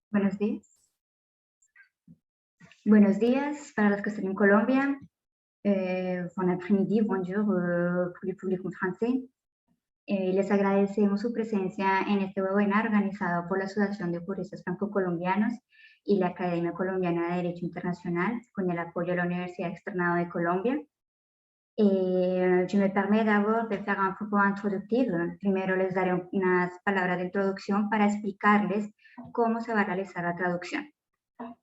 Buenos días. Buenos días para los que están en Colombia. Bon après-midi, bonjour pour le public en français. Les agradecemos su presencia en este webinar organizado por la Asociación de Juristas Franco-Colombianos y la Academia Colombiana de Derecho Internacional con el apoyo de la Universidad Externado de Colombia. Je me permets d'abord de faire un propos introductif. Primero les daré unas palabras de introducción para explicarles cómo se va a realizar la traducción.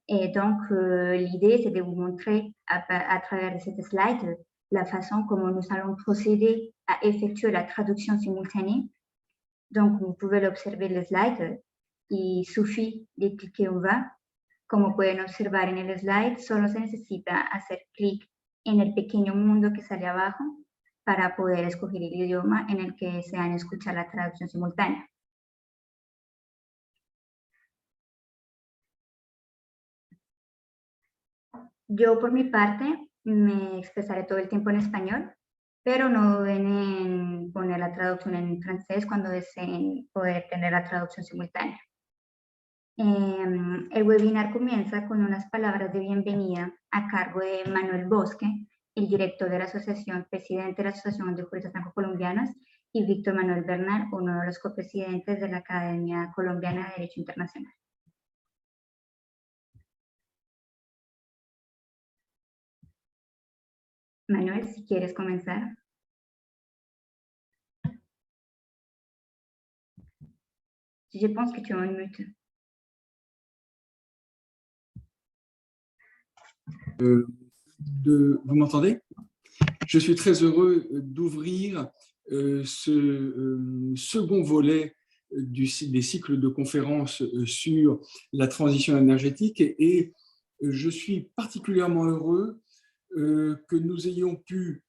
Et donc, l'idée, c'est de vous montrer à travers cette slide la façon comment nous allons procéder à effectuer la traduction simultanée. Donc, vous pouvez l'observer le slide. Il suffit de cliquer en bas. Como pueden observar en el slide, solo se necesita hacer clic en el pequeño mundo que sale abajo para poder escoger el idioma en el que desean escuchar la traducción simultánea. Yo, por mi parte, me expresaré todo el tiempo en español, pero no duden en poner la traducción en francés cuando deseen poder tener la traducción simultánea. El webinar comienza con unas palabras de bienvenida a cargo de Manuel Bosque, el director de la asociación, presidente de la Asociación de Juristas Franco-Colombianos, y Víctor Manuel Bernal, uno de los copresidentes de la Academia Colombiana de Derecho Internacional. Manuel, si quieres comenzar. Je pense que tu as une mute. Vous m'entendez? Je suis très heureux d'ouvrir ce second volet des cycles de conférences sur la transition énergétique et je suis particulièrement heureux que nous ayons pu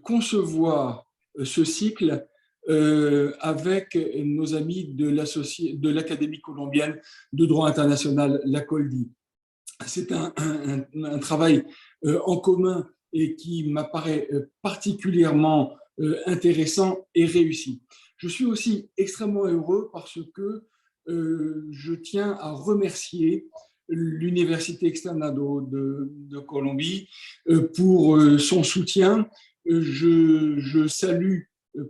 concevoir ce cycle avec nos amis de l'Académie colombienne de droit international, l'ACOLDI. C'est un travail en commun et qui m'apparaît particulièrement intéressant et réussi. Je suis aussi extrêmement heureux parce que je tiens à remercier l'Université Externado de Colombie pour son soutien. Je salue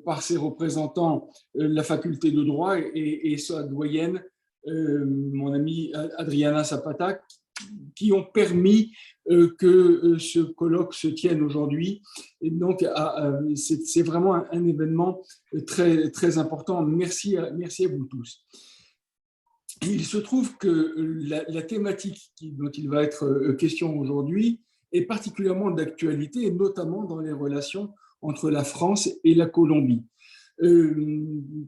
par ses représentants la faculté de droit et sa doyenne, mon amie Adriana Zapata, qui ont permis que ce colloque se tienne aujourd'hui. Et donc, c'est vraiment un événement très, très important. Merci à vous tous. Il se trouve que la thématique dont il va être question aujourd'hui est particulièrement d'actualité, et notamment dans les relations entre la France et la Colombie. Il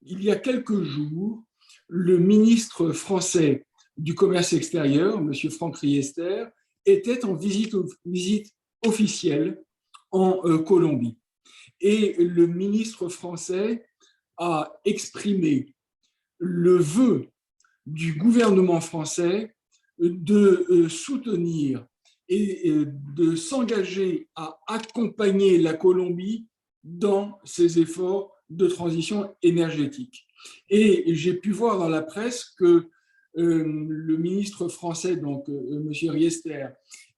y a quelques jours, le ministre français du commerce extérieur, M. Franck Riester, était en visite officielle en Colombie. Et le ministre français a exprimé le vœu du gouvernement français de soutenir et de s'engager à accompagner la Colombie dans ses efforts de transition énergétique. Et j'ai pu voir dans la presse que le ministre français, donc M. Riester,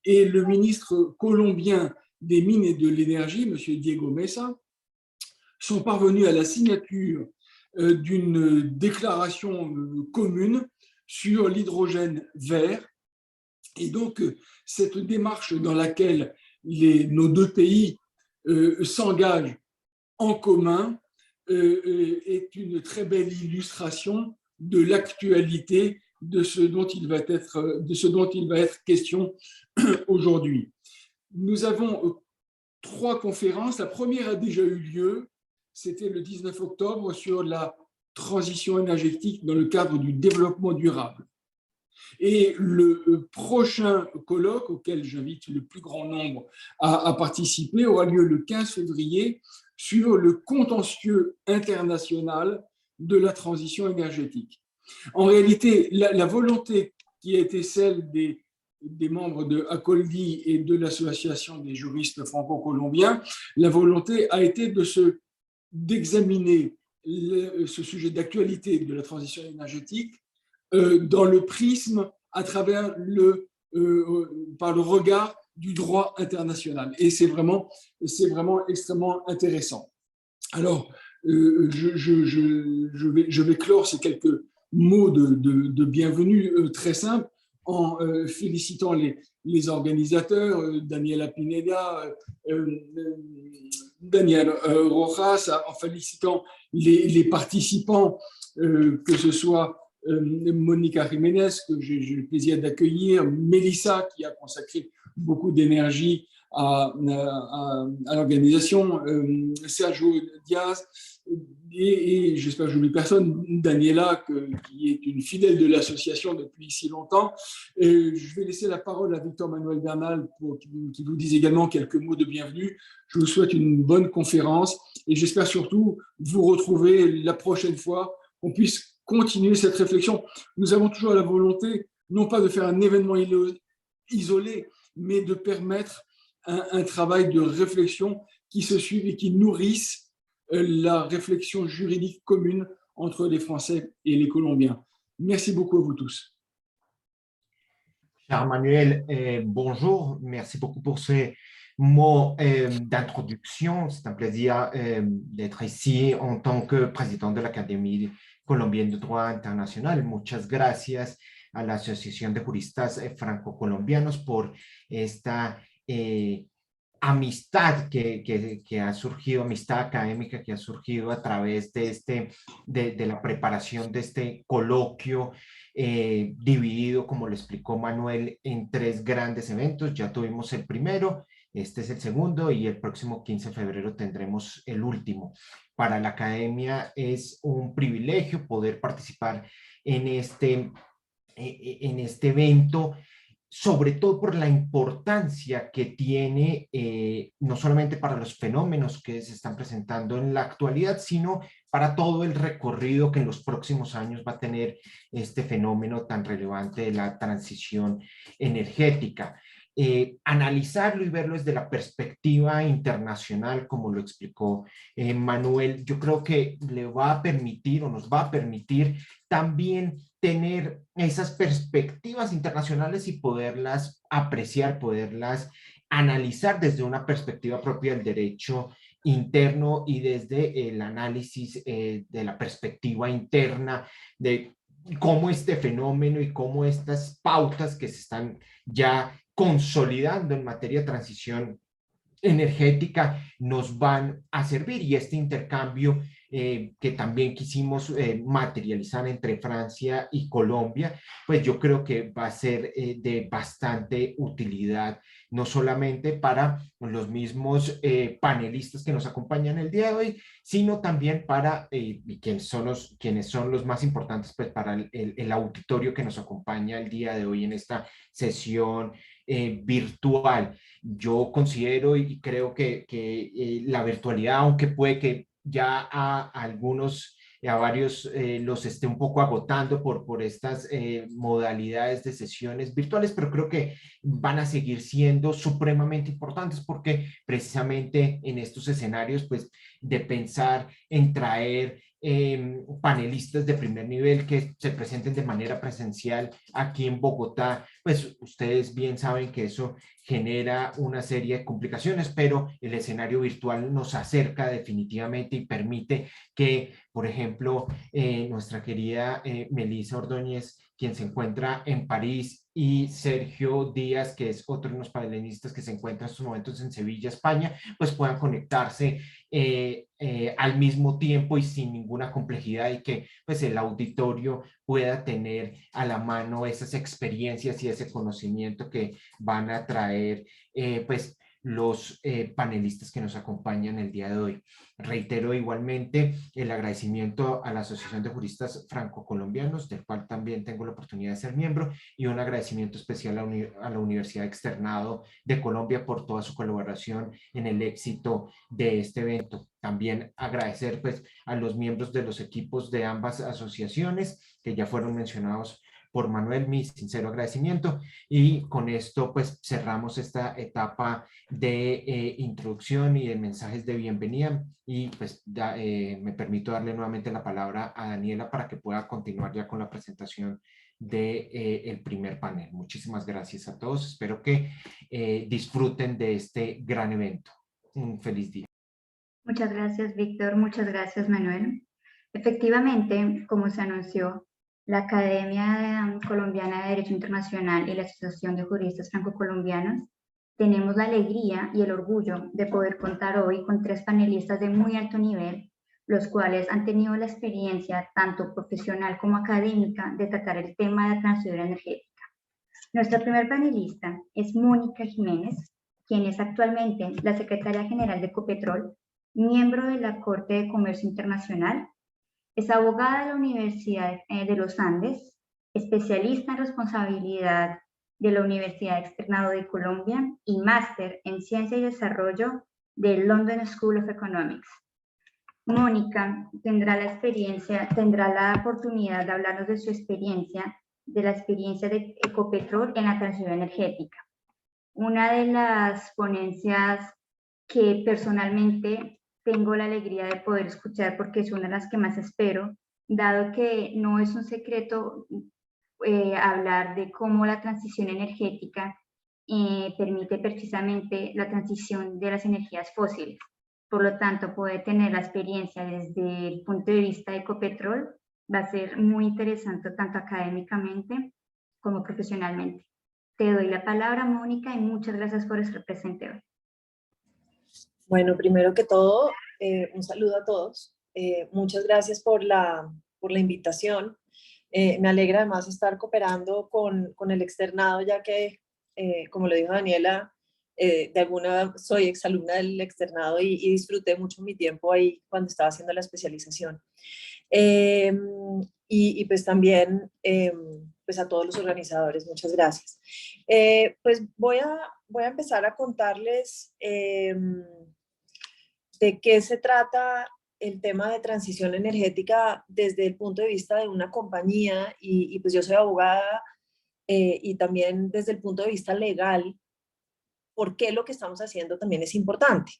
et le ministre colombien des Mines et de l'Énergie, M. Diego Mesa, sont parvenus à la signature d'une déclaration commune sur l'hydrogène vert. Et donc, cette démarche dans laquelle nos deux pays s'engagent en commun est une très belle illustration de l'actualité de ce dont il va être question aujourd'hui. Nous avons 3 conférences. La première a déjà eu lieu, c'était le 19 octobre sur la transition énergétique dans le cadre du développement durable. Et le prochain colloque, auquel j'invite le plus grand nombre à participer, aura lieu le 15 février sur le contentieux international de la transition énergétique. En réalité, la volonté qui a été celle des membres de ACOLDI et de l'Association des juristes franco-colombiens, la volonté a été d'examiner ce sujet d'actualité de la transition énergétique dans le prisme, à travers par le regard du droit international. Et c'est vraiment extrêmement intéressant. Alors, je vais clore ces quelques mots de bienvenue très simples en félicitant les organisateurs, Daniela Pineda, Daniel Rojas, en félicitant les participants, que ce soit Monica Jiménez, que j'ai le plaisir d'accueillir, Mélissa, qui a consacré beaucoup d'énergie à l'organisation, Sergio Diaz, et j'espère que je n'oublie personne, Daniela, qui est une fidèle de l'association depuis si longtemps. Et je vais laisser la parole à Victor Manuel Bernal pour qu'il vous dise également quelques mots de bienvenue. Je vous souhaite une bonne conférence et j'espère surtout vous retrouver la prochaine fois, qu'on puisse continuer cette réflexion. Nous avons toujours la volonté, non pas de faire un événement isolé, mais de permettre un travail de réflexion qui se suive et qui nourrisse la réflexion juridique commune entre les Français et les Colombiens. Merci beaucoup à vous tous. Cher Manuel, bonjour. Merci beaucoup pour ces mots d'introduction. C'est un plaisir d'être ici en tant que président de l'Académie colombienne de droit international. Muchas gracias a la Asociación de Juristas Franco-Colombianos por esta amistad que ha surgido, amistad académica que ha surgido a través de la preparación de este coloquio dividido, como lo explicó Manuel, en 3 grandes eventos. Ya tuvimos el primero, este es el segundo y el próximo 15 de febrero tendremos el último. Para la academia es un privilegio poder participar en este evento, sobre todo por la importancia que tiene no solamente para los fenómenos que se están presentando en la actualidad, sino para todo el recorrido que en los próximos años va a tener este fenómeno tan relevante de la transición energética. Analizarlo y verlo desde la perspectiva internacional, como lo explicó Manuel, yo creo que le va a permitir o nos va a permitir también tener esas perspectivas internacionales y poderlas apreciar, poderlas analizar desde una perspectiva propia del derecho interno y desde el análisis de la perspectiva interna de cómo este fenómeno y cómo estas pautas que se están ya consolidando en materia de transición energética nos van a servir, y este intercambio que también quisimos materializar entre Francia y Colombia, pues yo creo que va a ser de bastante utilidad, no solamente para los mismos panelistas que nos acompañan el día de hoy, sino también para quienes son los más importantes, pues para el auditorio que nos acompaña el día de hoy en esta sesión virtual. Yo considero y creo que la virtualidad, aunque puede que ya a varios los esté un poco agotando por estas modalidades de sesiones virtuales, pero creo que van a seguir siendo supremamente importantes porque precisamente en estos escenarios, pues, de pensar en traer panelistas de primer nivel que se presenten de manera presencial aquí en Bogotá, pues ustedes bien saben que eso genera una serie de complicaciones, pero el escenario virtual nos acerca definitivamente y permite que, por ejemplo, nuestra querida Melissa Ordóñez, quien se encuentra en París, y Sergio Díaz, que es otro de los panelistas que se encuentra en estos momentos en Sevilla, España, pues puedan conectarse al mismo tiempo y sin ninguna complejidad, y que pues el auditorio pueda tener a la mano esas experiencias y ese conocimiento que van a traer pues los panelistas que nos acompañan el día de hoy. Reitero igualmente el agradecimiento a la Asociación de Juristas Franco-Colombianos, del cual también tengo la oportunidad de ser miembro, y un agradecimiento especial a la Universidad Externado de Colombia por toda su colaboración en el éxito de este evento. También agradecer pues a los miembros de los equipos de ambas asociaciones que ya fueron mencionados por Manuel, mi sincero agradecimiento, y con esto pues cerramos esta etapa de introducción y de mensajes de bienvenida, y pues me permito darle nuevamente la palabra a Daniela para que pueda continuar ya con la presentación del primer panel. Muchísimas gracias a todos. Espero que disfruten de este gran evento. Un feliz día. Muchas gracias, Víctor. Muchas gracias, Manuel. Efectivamente, como se anunció, la Academia Colombiana de Derecho Internacional y la Asociación de Juristas Franco-Colombianos tenemos la alegría y el orgullo de poder contar hoy con 3 panelistas de muy alto nivel, los cuales han tenido la experiencia, tanto profesional como académica, de tratar el tema de la transición energética. Nuestra primer panelista es Mónica Jiménez, quien es actualmente la Secretaria General de Ecopetrol, miembro de la Corte de Comercio Internacional, es abogada de la Universidad de los Andes, especialista en responsabilidad de la Universidad Externado de Colombia y máster en Ciencia y Desarrollo del London School of Economics. Mónica tendrá la oportunidad de hablarnos de su experiencia, de la experiencia de Ecopetrol en la transición energética. Una de las ponencias que personalmente tengo la alegría de poder escuchar porque es una de las que más espero, dado que no es un secreto hablar de cómo la transición energética permite precisamente la transición de las energías fósiles. Por lo tanto, poder tener la experiencia desde el punto de vista de Ecopetrol va a ser muy interesante tanto académicamente como profesionalmente. Te doy la palabra, Mónica, y muchas gracias por estar presente hoy. Bueno, primero que todo, un saludo a todos. Muchas gracias por la invitación. Me alegra además estar cooperando con el externado, ya que, como lo dijo Daniela, soy exalumna del externado y disfruté mucho mi tiempo ahí cuando estaba haciendo la especialización. Y pues también pues a todos los organizadores, muchas gracias. Pues voy a empezar a contarles de qué se trata el tema de transición energética desde el punto de vista de una compañía y pues yo soy abogada y también desde el punto de vista legal, por qué lo que estamos haciendo también es importante.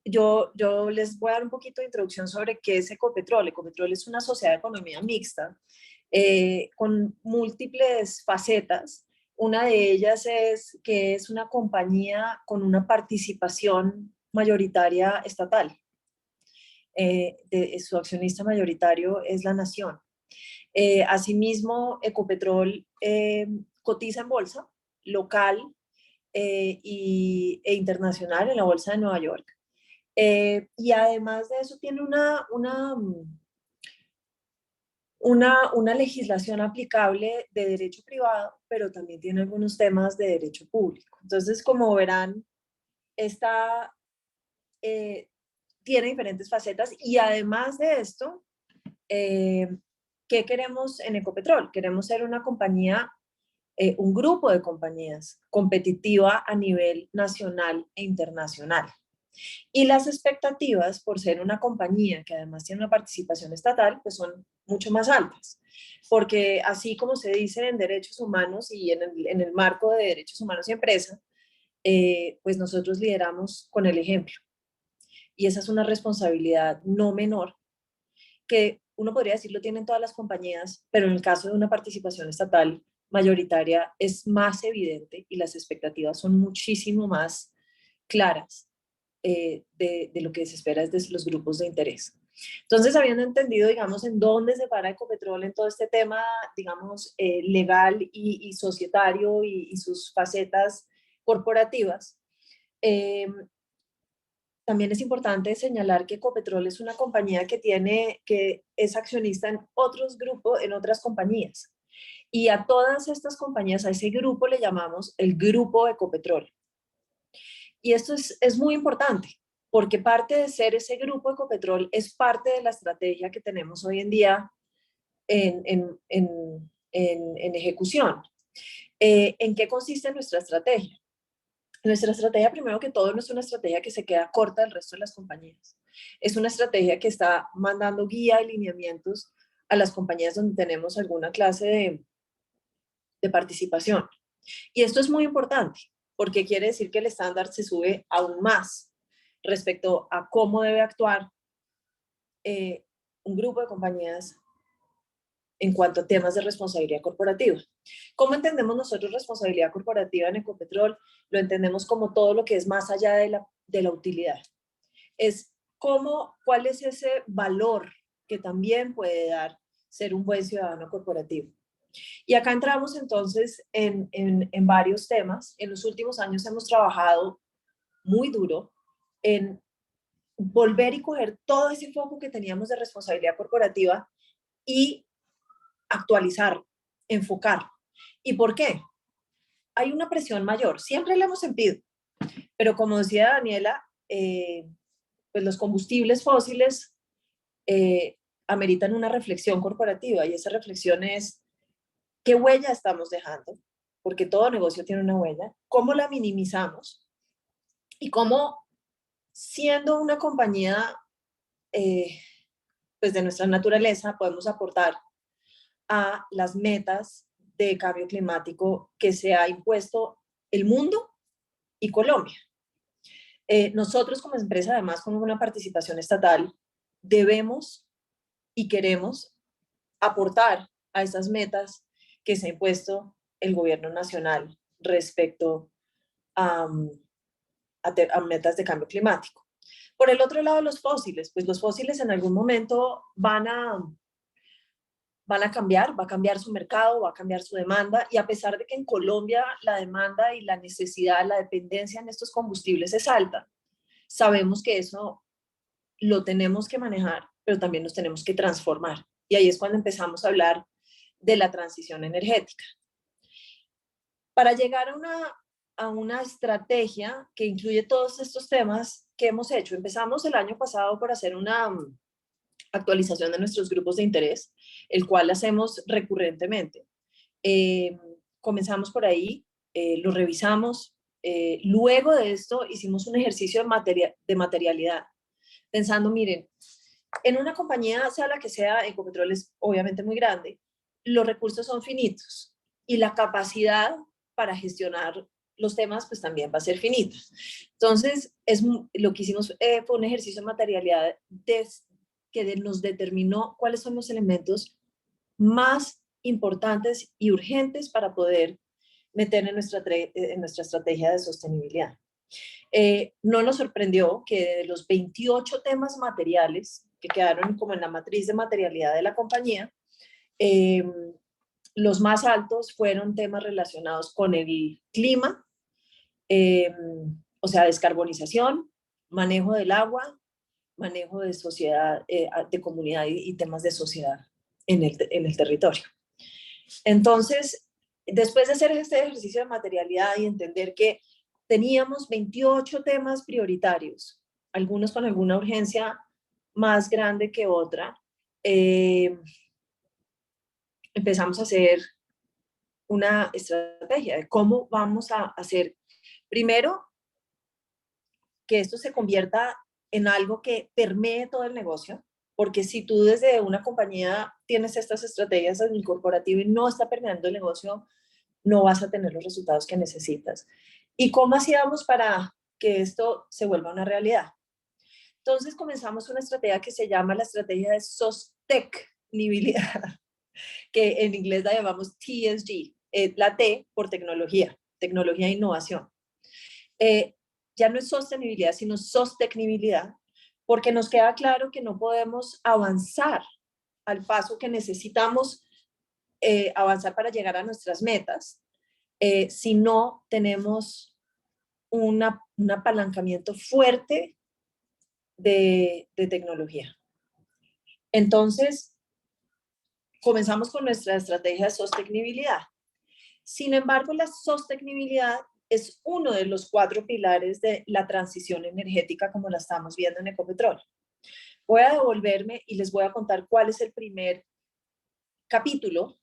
Yo les voy a dar un poquito de introducción sobre qué es Ecopetrol. Ecopetrol es una sociedad de economía mixta con múltiples facetas. Una de ellas es que es una compañía con una participación mayoritaria estatal. Su accionista mayoritario es la nación. Asimismo, Ecopetrol cotiza en bolsa local e internacional en la bolsa de Nueva York. Y además de eso tiene una legislación aplicable de derecho privado, pero también tiene algunos temas de derecho público. Entonces, como verán, tiene diferentes facetas y además de esto, ¿qué queremos en Ecopetrol? Queremos ser una compañía, un grupo de compañías competitiva a nivel nacional e internacional. Y las expectativas por ser una compañía que además tiene una participación estatal, pues son mucho más altas. Porque así como se dice en derechos humanos y en el marco de derechos humanos y empresa, pues nosotros lideramos con el ejemplo. Y esa es una responsabilidad no menor, que uno podría decir lo tienen todas las compañías, pero en el caso de una participación estatal mayoritaria es más evidente y las expectativas son muchísimo más claras de lo que se espera desde los grupos de interés. Entonces, habiendo entendido, digamos, en dónde se para Ecopetrol en todo este tema, digamos, legal y societario y sus facetas corporativas, también es importante señalar que Ecopetrol es una compañía que es accionista en otros grupos, en otras compañías. Y a todas estas compañías, a ese grupo le llamamos el Grupo Ecopetrol. Y esto es muy importante, porque parte de ser ese Grupo Ecopetrol es parte de la estrategia que tenemos hoy en día en ejecución. ¿En qué consiste nuestra estrategia? Nuestra estrategia, primero que todo, no es una estrategia que se queda corta del resto de las compañías. Es una estrategia que está mandando guía y lineamientos a las compañías donde tenemos alguna clase de participación. Y esto es muy importante, porque quiere decir que el estándar se sube aún más respecto a cómo debe actuar un grupo de compañías en cuanto a temas de responsabilidad corporativa. ¿Cómo entendemos nosotros responsabilidad corporativa en Ecopetrol? Lo entendemos como todo lo que es más allá de la utilidad. Es cuál es ese valor que también puede dar ser un buen ciudadano corporativo. Y acá entramos entonces en varios temas. En los últimos años hemos trabajado muy duro en volver y coger todo ese foco que teníamos de responsabilidad corporativa y actualizar, enfocar. ¿Y por qué? Hay una presión mayor, siempre la hemos sentido, pero como decía Daniela, pues los combustibles fósiles ameritan una reflexión corporativa, y esa reflexión es qué huella estamos dejando, porque todo negocio tiene una huella, cómo la minimizamos y cómo, siendo una compañía pues de nuestra naturaleza, podemos aportar a las metas de cambio climático que se ha impuesto el mundo y Colombia. Nosotros como empresa, además con una participación estatal, debemos y queremos aportar a esas metas que se ha impuesto el gobierno nacional respecto a metas de cambio climático. Por el otro lado, los fósiles, pues los fósiles en algún momento van a cambiar, va a cambiar su mercado, va a cambiar su demanda, y a pesar de que en Colombia la demanda y la necesidad, la dependencia en estos combustibles es alta, sabemos que eso lo tenemos que manejar, pero también nos tenemos que transformar. Y ahí es cuando empezamos a hablar de la transición energética. Para llegar a una estrategia que incluye todos estos temas que hemos hecho, empezamos el año pasado por hacer una actualización de nuestros grupos de interés, el cual hacemos recurrentemente. Comenzamos por ahí, lo revisamos, luego de esto hicimos un ejercicio de materialidad, pensando, miren, en una compañía, sea la que sea, Ecopetrol es obviamente muy grande, los recursos son finitos y la capacidad para gestionar los temas pues también va a ser finita. Entonces, lo que hicimos fue un ejercicio de materialidad que nos determinó cuáles son los elementos más importantes y urgentes para poder meter en nuestra estrategia de sostenibilidad. No nos sorprendió que de los 28 temas materiales que quedaron como en la matriz de materialidad de la compañía, los más altos fueron temas relacionados con el clima, o sea, descarbonización, manejo del agua, manejo de sociedad, de comunidad y temas de sociedad en el territorio. Entonces, después de hacer este ejercicio de materialidad y entender que teníamos 28 temas prioritarios, algunos con alguna urgencia más grande que otra, empezamos a hacer una estrategia de cómo vamos a hacer, primero, que esto se convierta en algo que permee todo el negocio, porque si tú desde una compañía tienes estas estrategias en el corporativo y no está permeando el negocio, no vas a tener los resultados que necesitas. ¿Y cómo hacíamos para que esto se vuelva una realidad? Entonces comenzamos una estrategia que se llama la estrategia de sostenibilidad, que en inglés la llamamos TSG, la T por tecnología, tecnología e innovación. Ya no es sostenibilidad, sino sostenibilidad, porque nos queda claro que no podemos avanzar al paso que necesitamos avanzar para llegar a nuestras metas si no tenemos un apalancamiento fuerte de tecnología. Entonces, comenzamos con nuestra estrategia de sostenibilidad. Sin embargo, la sostenibilidad es uno de los 4 pilares de la transición energética como la estamos viendo en Ecopetrol. Voy a devolverme y les voy a contar cuál es el primer capítulo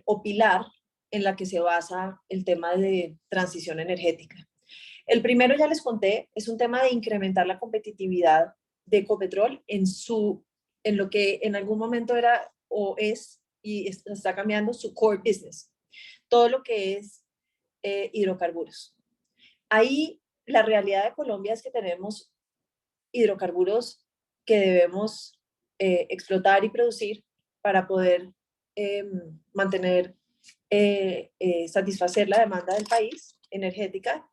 o pilar en la que se basa el tema de transición energética. El primero, ya les conté, es un tema de incrementar la competitividad de Ecopetrol en lo que en algún momento era o es y está cambiando su core business. Todo lo que es hidrocarburos. Ahí la realidad de Colombia es que tenemos hidrocarburos que debemos explotar y producir, para poder satisfacer la demanda del país energética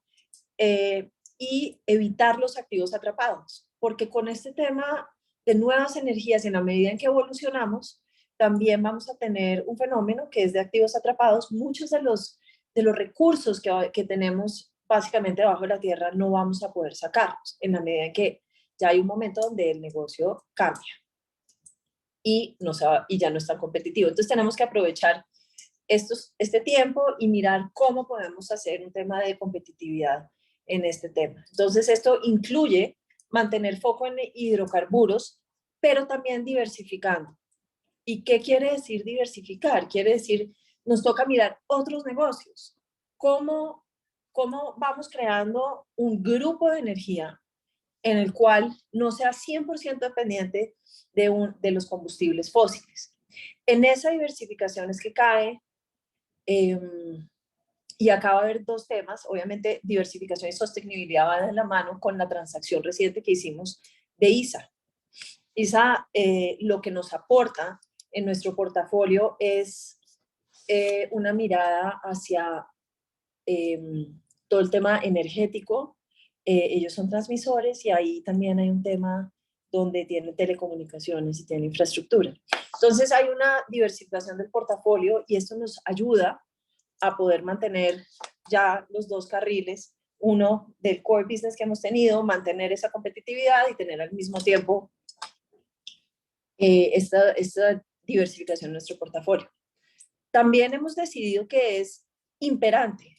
y evitar los activos atrapados. Porque con este tema de nuevas energías, en la medida en que evolucionamos, también vamos a tener un fenómeno que es de activos atrapados. Muchos de los recursos que tenemos básicamente debajo de la tierra no vamos a poder sacarlos en la medida en que ya hay un momento donde el negocio cambia y ya no es tan competitivo. Entonces tenemos que aprovechar este tiempo y mirar cómo podemos hacer un tema de competitividad en este tema. Entonces esto incluye mantener foco en hidrocarburos, pero también diversificando. ¿Y qué quiere decir diversificar? Quiere decir, nos toca mirar otros negocios. ¿Cómo vamos creando un grupo de energía en el cual no sea 100% dependiente de los combustibles fósiles? En esa diversificación es que cae, y acá va a haber dos temas. Obviamente, diversificación y sostenibilidad van de la mano con la transacción reciente que hicimos de ISA. ISA lo que nos aporta en nuestro portafolio es una mirada hacia todo el tema energético. Ellos son transmisores y ahí también hay un tema donde tienen telecomunicaciones y tienen infraestructura. Entonces hay una diversificación del portafolio y esto nos ayuda a poder mantener ya los dos carriles, uno del core business que hemos tenido, mantener esa competitividad y tener al mismo tiempo esta diversificación en nuestro portafolio. También hemos decidido que es imperante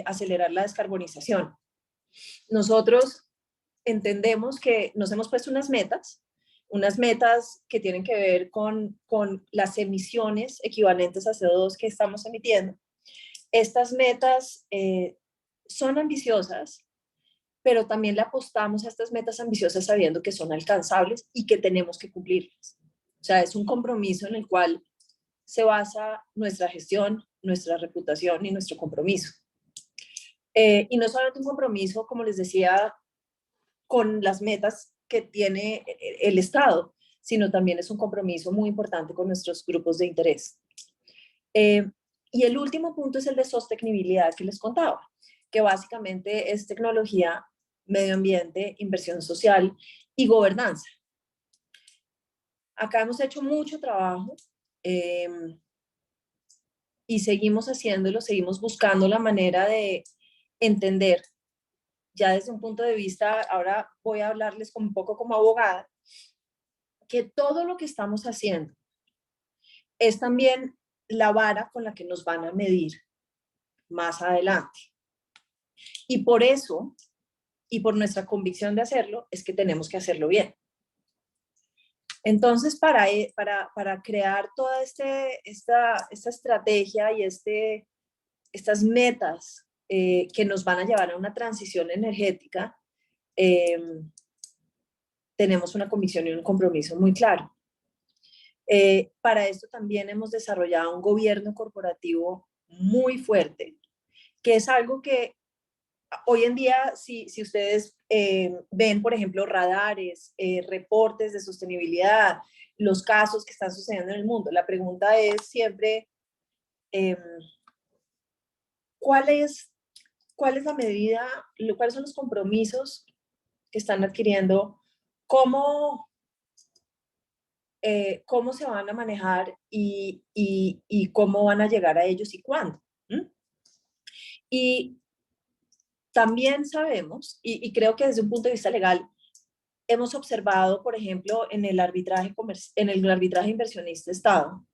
acelerar la descarbonización. Nosotros entendemos que nos hemos puesto unas metas que tienen que ver con las emisiones equivalentes a CO2 que estamos emitiendo. Estas metas son ambiciosas, pero también le apostamos a estas metas ambiciosas sabiendo que son alcanzables y que tenemos que cumplirlas. O sea, es un compromiso en el cual se basa nuestra gestión, nuestra reputación y nuestro compromiso. Y no solamente un compromiso, como les decía, con las metas que tiene el Estado, sino también es un compromiso muy importante con nuestros grupos de interés. Y el último punto es el de sostenibilidad que les contaba, que básicamente es tecnología, medio ambiente, inversión social y gobernanza. Acá hemos hecho mucho trabajo y seguimos haciéndolo, seguimos buscando la manera de entender, ya desde un punto de vista, ahora voy a hablarles un poco como abogada, que todo lo que estamos haciendo es también la vara con la que nos van a medir más adelante. Y por eso, y por nuestra convicción de hacerlo, es que tenemos que hacerlo bien. Entonces, para crear toda esta estrategia y estas metas que nos van a llevar a una transición energética, tenemos una convicción y un compromiso muy claro. Para esto también hemos desarrollado un gobierno corporativo muy fuerte, que es algo que hoy en día, si ustedes ven, por ejemplo, radares, reportes de sostenibilidad, los casos que están sucediendo en el mundo, la pregunta es siempre, ¿cuál es la medida, cuáles son los compromisos que están adquiriendo? ¿Cómo se van a manejar y cómo van a llegar a ellos y cuándo? Y también sabemos, y creo que desde un punto de vista legal, hemos observado, por ejemplo, en el arbitraje inversionista-Estado,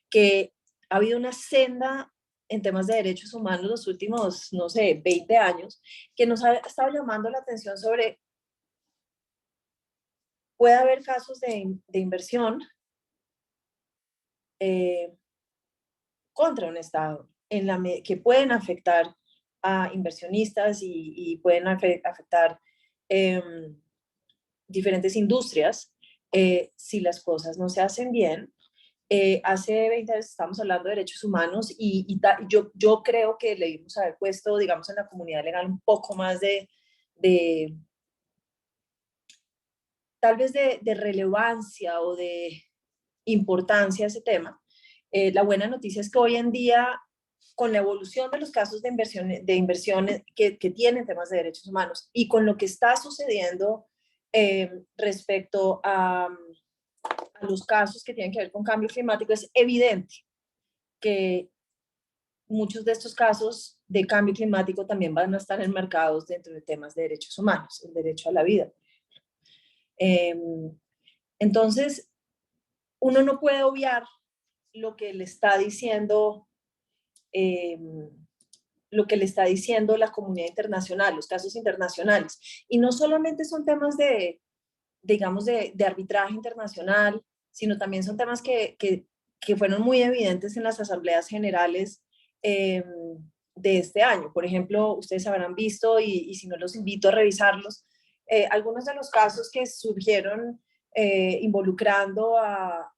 que ha habido una senda en temas de derechos humanos los últimos, no sé, 20 años, que nos ha estado llamando la atención sobre, puede haber casos de inversión contra un Estado que pueden afectar a inversionistas y pueden afectar diferentes industrias si las cosas no se hacen bien. Hace 20 años estamos hablando de derechos humanos y yo creo que le debimos haber puesto, digamos, en la comunidad legal un poco más tal vez de relevancia o de importancia a ese tema. La buena noticia es que hoy en día, con la evolución de los casos de inversiones que tienen temas de derechos humanos y con lo que está sucediendo respecto a los casos que tienen que ver con cambio climático, es evidente que muchos de estos casos de cambio climático también van a estar enmarcados dentro de temas de derechos humanos, el derecho a la vida. Entonces, uno no puede obviar lo que le está diciendo la comunidad internacional, los casos internacionales. Y no solamente son temas de, digamos, de arbitraje internacional, sino también son temas que fueron muy evidentes en las asambleas generales de este año. Por ejemplo, ustedes habrán visto, y si no los invito a revisarlos, algunos de los casos que surgieron involucrando a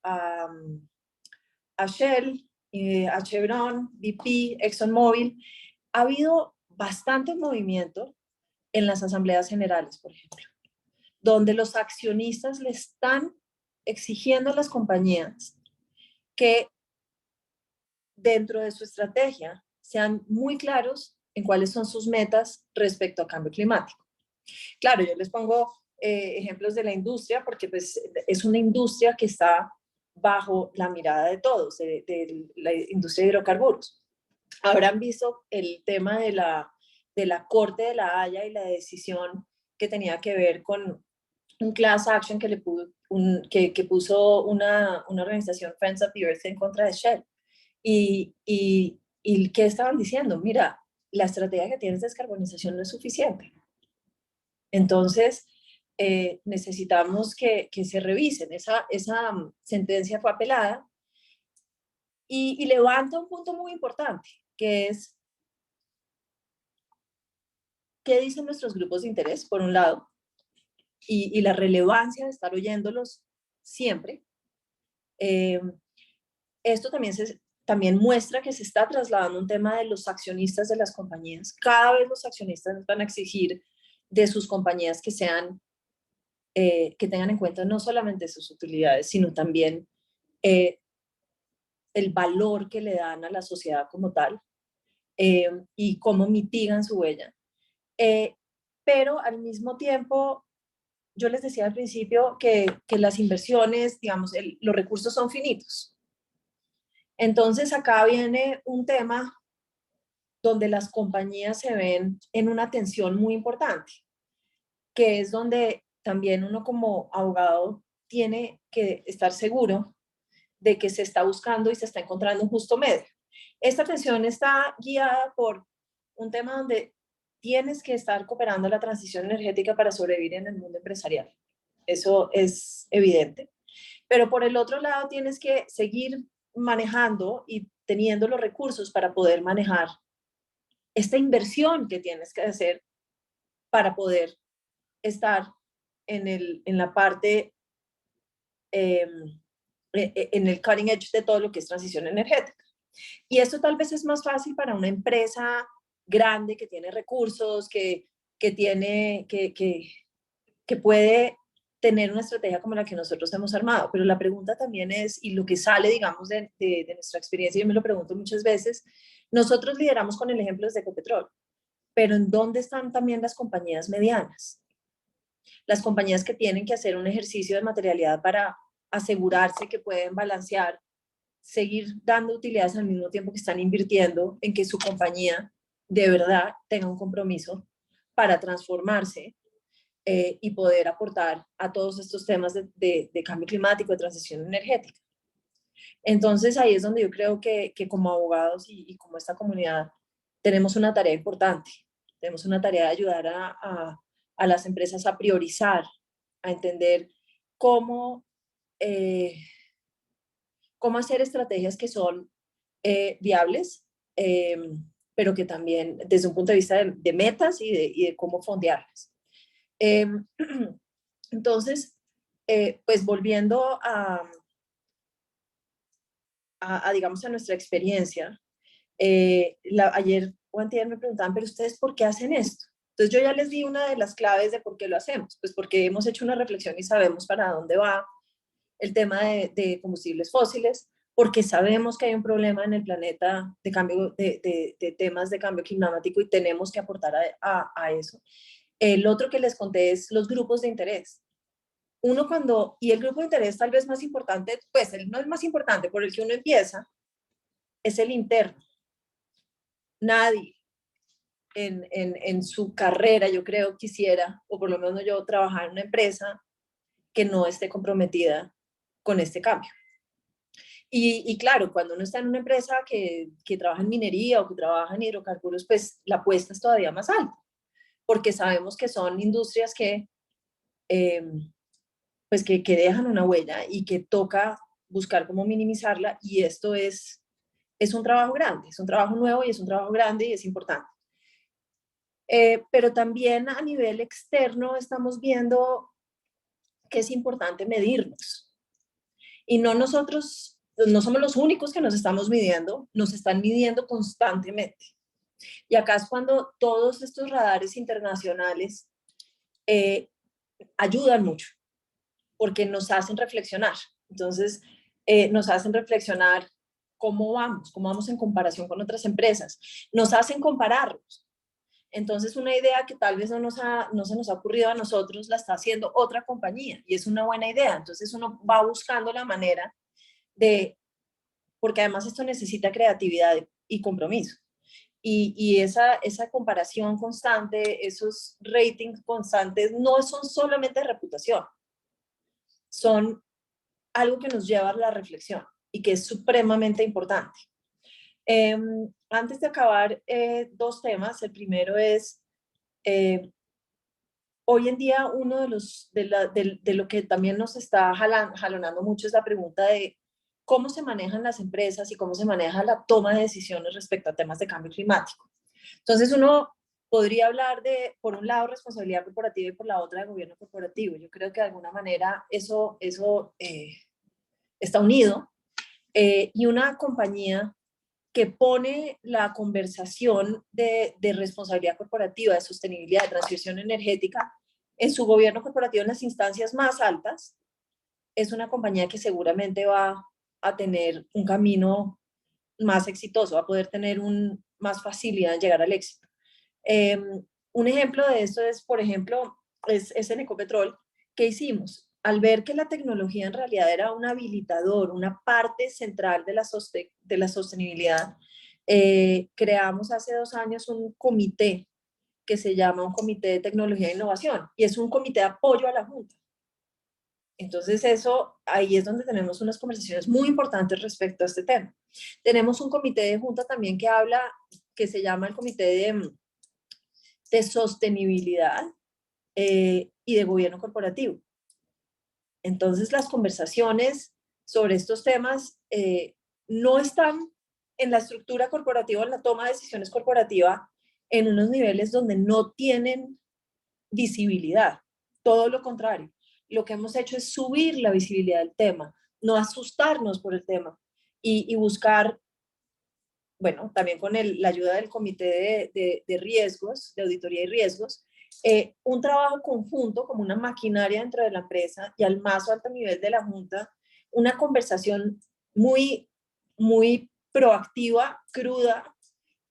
Shell, a Chevron, BP, ExxonMobil. Ha habido bastante movimiento en las asambleas generales, por ejemplo, donde los accionistas le están exigiendo a las compañías que dentro de su estrategia sean muy claros en cuáles son sus metas respecto a cambio climático. Claro, yo les pongo ejemplos de la industria porque pues, es una industria que está bajo la mirada de todos, de la industria de hidrocarburos. Habrán visto el tema de la Corte de la Haya y la decisión que tenía que ver con un class action que puso una organización, Friends of the Earth, en contra de Shell. ¿Y qué estaban diciendo? Mira, la estrategia que tienes de descarbonización no es suficiente. Entonces, necesitamos que se revisen. Esa sentencia fue apelada y levanta un punto muy importante, que es qué dicen nuestros grupos de interés, por un lado, y la relevancia de estar oyéndolos siempre. Esto también muestra que se está trasladando un tema de los accionistas de las compañías. Cada vez los accionistas van a exigir de sus compañías que tengan en cuenta no solamente sus utilidades, sino también el valor que le dan a la sociedad como tal y cómo mitigan su huella. Pero al mismo tiempo, yo les decía al principio que las inversiones, digamos, los recursos son finitos. Entonces acá viene un tema donde las compañías se ven en una tensión muy importante, que es donde también uno como abogado tiene que estar seguro de que se está buscando y se está encontrando un justo medio. Esta tensión está guiada por un tema donde tienes que estar cooperando en la transición energética para sobrevivir en el mundo empresarial. Eso es evidente. Pero por el otro lado tienes que seguir manejando y teniendo los recursos para poder manejar esta inversión que tienes que hacer para poder estar en la parte, en el cutting edge de todo lo que es transición energética. Y esto tal vez es más fácil para una empresa grande que tiene recursos, que puede tener una estrategia como la que nosotros hemos armado. Pero la pregunta también es, y lo que sale, digamos, de nuestra experiencia, yo me lo pregunto muchas veces, nosotros lideramos con el ejemplo de Ecopetrol, pero ¿en dónde están también las compañías medianas? Las compañías que tienen que hacer un ejercicio de materialidad para asegurarse que pueden balancear, seguir dando utilidades al mismo tiempo que están invirtiendo en que su compañía de verdad tenga un compromiso para transformarse y poder aportar a todos estos temas de cambio climático, de transición energética. Entonces ahí es donde yo creo que como abogados y como esta comunidad tenemos una tarea importante. Tenemos una tarea de ayudar a las empresas a priorizar, a entender cómo hacer estrategias que son viables, pero que también desde un punto de vista de metas y de cómo fondearlas. Entonces, pues volviendo digamos, a nuestra experiencia, ayer o antier me preguntaban, pero ustedes, ¿por qué hacen esto? Entonces yo ya les di una de las claves de por qué lo hacemos, pues porque hemos hecho una reflexión y sabemos para dónde va el tema de combustibles fósiles, porque sabemos que hay un problema en el planeta de cambio, de temas de cambio climático y tenemos que aportar a eso. El otro que les conté es los grupos de interés. Y el grupo de interés tal vez más importante, pues no es más importante, por el que uno empieza, es el interno. Nadie en su carrera, yo creo, quisiera, o por lo menos yo, trabajar en una empresa que no esté comprometida con este cambio. Y claro, cuando uno está en una empresa que trabaja en minería o que trabaja en hidrocarburos, pues la apuesta es todavía más alta, porque sabemos que son industrias pues que dejan una huella y que toca buscar cómo minimizarla, y esto es un trabajo grande, es un trabajo nuevo y es un trabajo grande y es importante. Pero también a nivel externo estamos viendo que es importante medirnos. Y nosotros no somos los únicos que nos estamos midiendo, nos están midiendo constantemente. Y acá es cuando todos estos radares internacionales ayudan mucho, porque nos hacen reflexionar. Entonces, nos hacen reflexionar cómo vamos en comparación con otras empresas. Nos hacen compararnos. Entonces, una idea que tal vez no se nos ha ocurrido a nosotros, la está haciendo otra compañía, y es una buena idea. Entonces, uno va buscando la manera porque además esto necesita creatividad y compromiso. Y esa comparación constante, esos ratings constantes, no son solamente reputación, son algo que nos lleva a la reflexión y que es supremamente importante. Antes de acabar, dos temas. El primero es, hoy en día uno de lo que también nos está jalonando mucho es la pregunta de cómo se manejan las empresas y cómo se maneja la toma de decisiones respecto a temas de cambio climático. Entonces uno podría hablar de, por un lado, responsabilidad corporativa y por la otra, de gobierno corporativo. Yo creo que de alguna manera eso está unido, y una compañía que pone la conversación de responsabilidad corporativa, de sostenibilidad, de transición energética en su gobierno corporativo en las instancias más altas, es una compañía que seguramente va a tener un camino más exitoso, va a poder tener más facilidad en llegar al éxito. Un ejemplo de esto es, por ejemplo, es en Ecopetrol. ¿Qué hicimos? Al ver que la tecnología en realidad era un habilitador, una parte central de la sostenibilidad, creamos hace 2 años un comité que se llama un Comité de Tecnología e Innovación, y es un comité de apoyo a la Junta. Entonces ahí es donde tenemos unas conversaciones muy importantes respecto a este tema. Tenemos un comité de Junta también que se llama el Comité de Sostenibilidad y de Gobierno Corporativo. Entonces, las conversaciones sobre estos temas no están en la estructura corporativa, en la toma de decisiones corporativa, en unos niveles donde no tienen visibilidad. Todo lo contrario. Lo que hemos hecho es subir la visibilidad del tema, no asustarnos por el tema y buscar, bueno, también con la ayuda del Comité de Riesgos, de Auditoría y Riesgos, un trabajo conjunto como una maquinaria dentro de la empresa y al más alto nivel de la Junta, una conversación muy, muy proactiva, cruda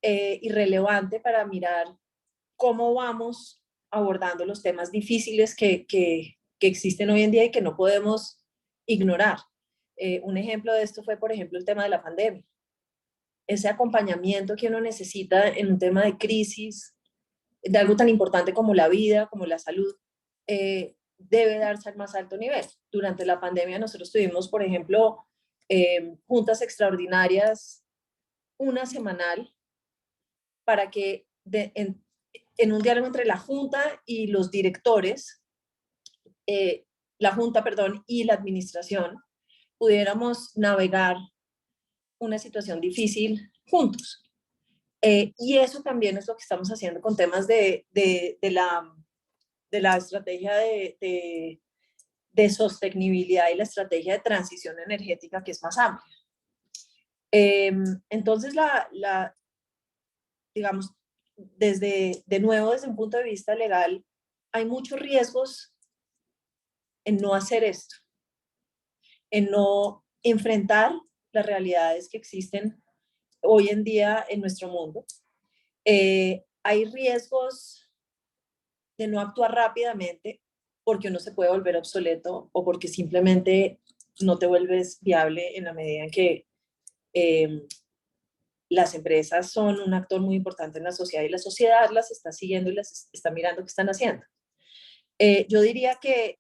y relevante para mirar cómo vamos abordando los temas difíciles que existen hoy en día y que no podemos ignorar. Un ejemplo de esto fue, por ejemplo, el tema de la pandemia. Ese acompañamiento que uno necesita en un tema de crisis, de algo tan importante como la vida, como la salud, debe darse al más alto nivel. Durante la pandemia nosotros tuvimos, por ejemplo, juntas extraordinarias, una semanal, para que en un diálogo entre la Junta y los directores, la Junta, perdón, y la administración, pudiéramos navegar una situación difícil juntos. Y eso también es lo que estamos haciendo con temas de la estrategia de sostenibilidad y la estrategia de transición energética, que es más amplia. Entonces, digamos, de nuevo, desde un punto de vista legal, hay muchos riesgos en no hacer esto. en no enfrentar las realidades que existen hoy en día en nuestro mundo. Hay riesgos de no actuar rápidamente porque uno se puede volver obsoleto o porque simplemente no te vuelves viable en la medida en que las empresas son un actor muy importante en la sociedad y la sociedad las está siguiendo y las está mirando qué están haciendo. Yo diría que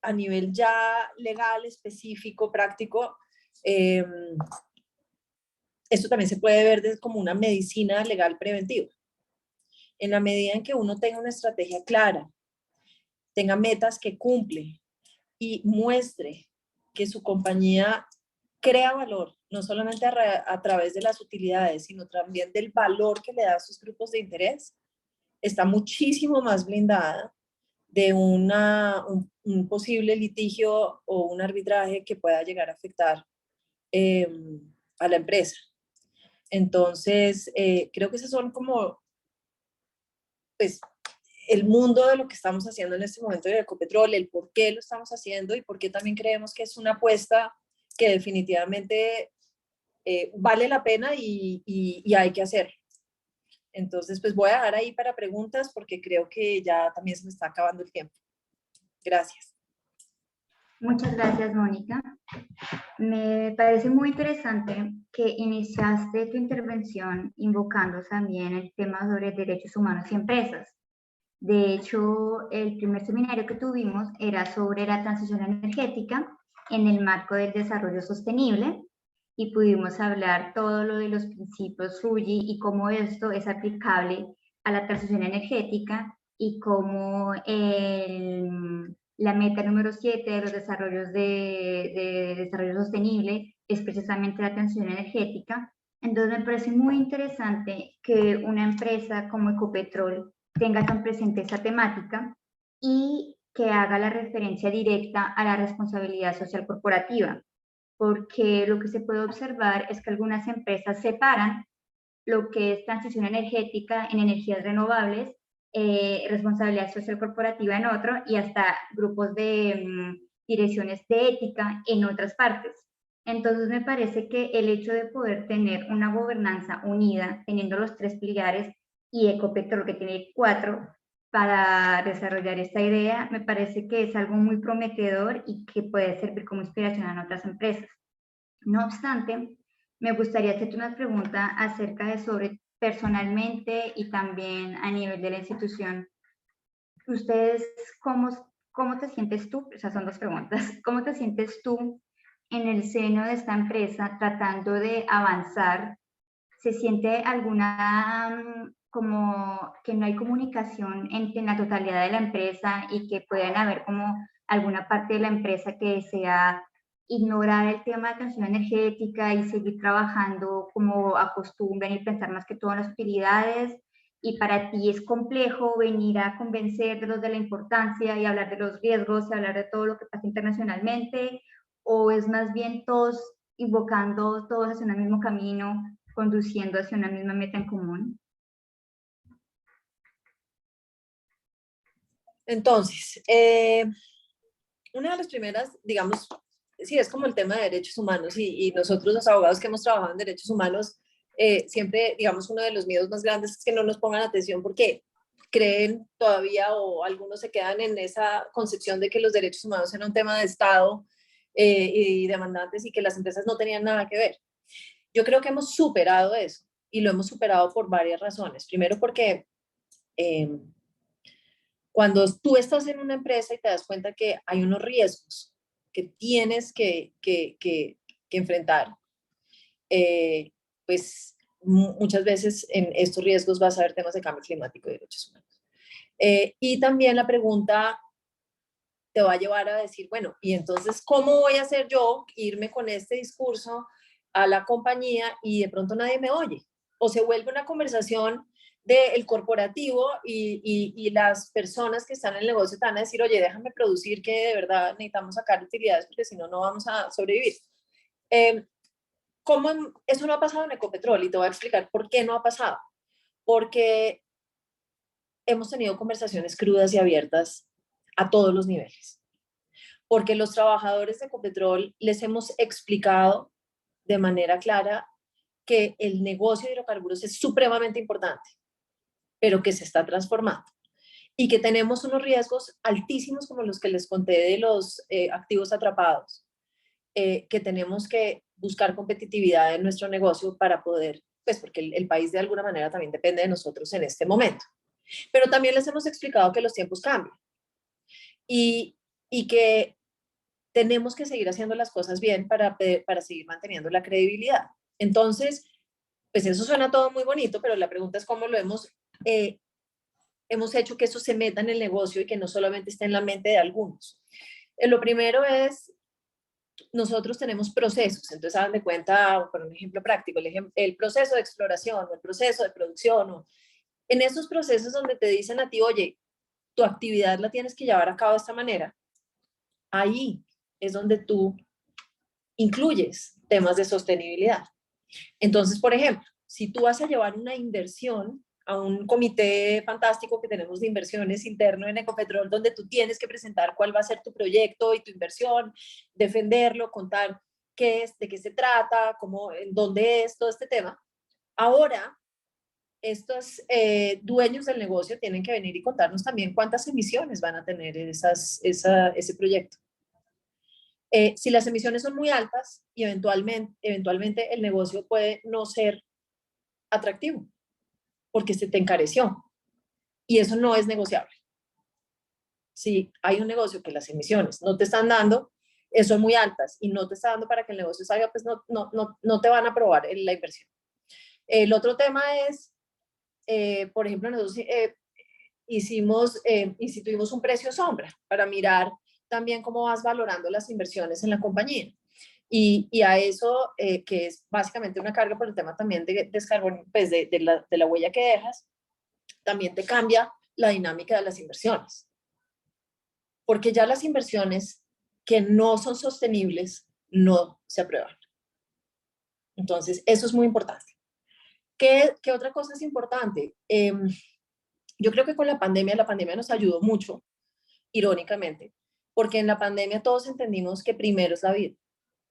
a nivel ya legal, específico, práctico, esto también se puede ver como una medicina legal preventiva. En la medida en que uno tenga una estrategia clara, tenga metas que cumple y muestre que su compañía crea valor, no solamente a través de las utilidades, sino también del valor que le da a sus grupos de interés, está muchísimo más blindada de un posible litigio o un arbitraje que pueda llegar a afectar a la empresa. Entonces, creo que esos son como, pues, el mundo de lo que estamos haciendo en este momento de Ecopetrol, el por qué lo estamos haciendo y por qué también creemos que es una apuesta que definitivamente vale la pena y hay que hacer. Entonces, pues voy a dejar ahí para preguntas porque creo que ya también se me está acabando el tiempo. Gracias. Muchas gracias, Mónica. Me parece muy interesante que iniciaste tu intervención invocando también el tema sobre derechos humanos y empresas. De hecho, el primer seminario que tuvimos era sobre la transición energética en el marco del desarrollo sostenible y pudimos hablar todo lo de los principios Fuji y cómo esto es aplicable a la transición energética y cómo la meta número 7 de los desarrollos de desarrollo sostenible es precisamente la transición energética. Entonces me parece muy interesante que una empresa como Ecopetrol tenga tan presente esa temática y que haga la referencia directa a la responsabilidad social corporativa, porque lo que se puede observar es que algunas empresas separan lo que es transición energética en energías renovables, responsabilidad social corporativa en otro y hasta grupos de direcciones de ética en otras partes. Entonces me parece que el hecho de poder tener una gobernanza unida, teniendo los 3 pilares y Ecopetrol que tiene 4 para desarrollar esta idea, me parece que es algo muy prometedor y que puede servir como inspiración a otras empresas. No obstante, me gustaría hacerte una pregunta acerca de sobre personalmente y también a nivel de la institución. ¿Ustedes cómo te sientes tú? O sea, son 2 preguntas. ¿Cómo te sientes tú en el seno de esta empresa tratando de avanzar? ¿Se siente alguna como que no hay comunicación en la totalidad de la empresa y que puedan haber como alguna parte de la empresa que desea ignorar el tema de transición energética y seguir trabajando como acostumbran y pensar más que todo en las utilidades? Y para ti es complejo venir a convencerlos de la importancia y hablar de los riesgos y hablar de todo lo que pasa internacionalmente, o es más bien todos invocando todos hacia un mismo camino, conduciendo hacia una misma meta en común? Entonces, una de las primeras, digamos, sí, es como el tema de derechos humanos y nosotros los abogados que hemos trabajado en derechos humanos, siempre, digamos, uno de los miedos más grandes es que no nos pongan atención porque creen todavía o algunos se quedan en esa concepción de que los derechos humanos eran un tema de Estado y demandantes y que las empresas no tenían nada que ver. Yo creo que hemos superado eso y lo hemos superado por varias razones. Primero porque cuando tú estás en una empresa y te das cuenta que hay unos riesgos que tienes que enfrentar, pues muchas veces en estos riesgos vas a ver temas de cambio climático y derechos humanos. Y también la pregunta te va a llevar a decir, bueno, y entonces, ¿cómo voy a hacer yo irme con este discurso a la compañía y de pronto nadie me oye? O se vuelve una conversación del corporativo y las personas que están en el negocio te van a decir, oye, déjame producir que de verdad necesitamos sacar utilidades porque si no, no vamos a sobrevivir. ¿Cómo eso no ha pasado en Ecopetrol? Y te voy a explicar por qué no ha pasado. Porque hemos tenido conversaciones crudas y abiertas a todos los niveles. porque los trabajadores de Ecopetrol les hemos explicado de manera clara que el negocio de hidrocarburos es supremamente importante, pero que se está transformando y que tenemos unos riesgos altísimos como los que les conté de los activos atrapados, que tenemos que buscar competitividad en nuestro negocio para poder, pues porque el país de alguna manera también depende de nosotros en este momento. Pero también les hemos explicado que los tiempos cambian y que tenemos que seguir haciendo las cosas bien para seguir manteniendo la credibilidad. Entonces, pues eso suena todo muy bonito, pero la pregunta es cómo lo hemos hecho que eso se meta en el negocio y que no solamente esté en la mente de algunos. Lo primero es, nosotros tenemos procesos, entonces hagan de cuenta, por un ejemplo práctico, el proceso de exploración o el proceso de producción, o en esos procesos donde te dicen a ti, oye, tu actividad la tienes que llevar a cabo de esta manera, ahí es donde tú incluyes temas de sostenibilidad. Entonces, por ejemplo, si tú vas a llevar una inversión a un comité fantástico que tenemos de inversiones interno en Ecopetrol, donde tú tienes que presentar cuál va a ser tu proyecto y tu inversión, defenderlo, contar qué es, de qué se trata, cómo, en dónde es todo este tema. Ahora, estos dueños del negocio tienen que venir y contarnos también cuántas emisiones van a tener ese proyecto. Si las emisiones son muy altas y eventualmente el negocio puede no ser atractivo porque se te encareció y eso no es negociable. Si hay un negocio que las emisiones no te están dando, son muy altas y no te está dando para que el negocio salga, pues no te van a aprobar la inversión. El otro tema es, por ejemplo, nosotros instituimos un precio sombra para mirar también cómo vas valorando las inversiones en la compañía. Y a eso, que es básicamente una carga por el tema también de descarbon, pues de la huella que dejas, también te cambia la dinámica de las inversiones. Porque ya las inversiones que no son sostenibles no se aprueban. Entonces, eso es muy importante. ¿Qué otra cosa es importante? Yo creo que con la pandemia nos ayudó mucho, irónicamente, porque en la pandemia todos entendimos que primero es la vida.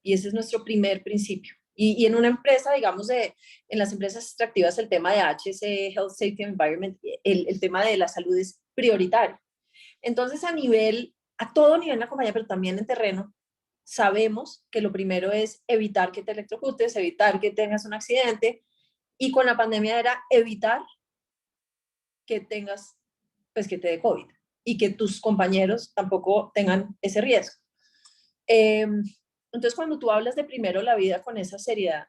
Y ese es nuestro primer principio. Y en una empresa, digamos, en las empresas extractivas, el tema de HSE, Health, Safety and Environment, el tema de la salud es prioritario. Entonces, a todo nivel en la compañía, pero también en terreno, sabemos que lo primero es evitar que te electrocutes, evitar que tengas un accidente, y con la pandemia era evitar que tengas, pues que te dé COVID, y que tus compañeros tampoco tengan ese riesgo. Entonces, cuando tú hablas de primero la vida con esa seriedad,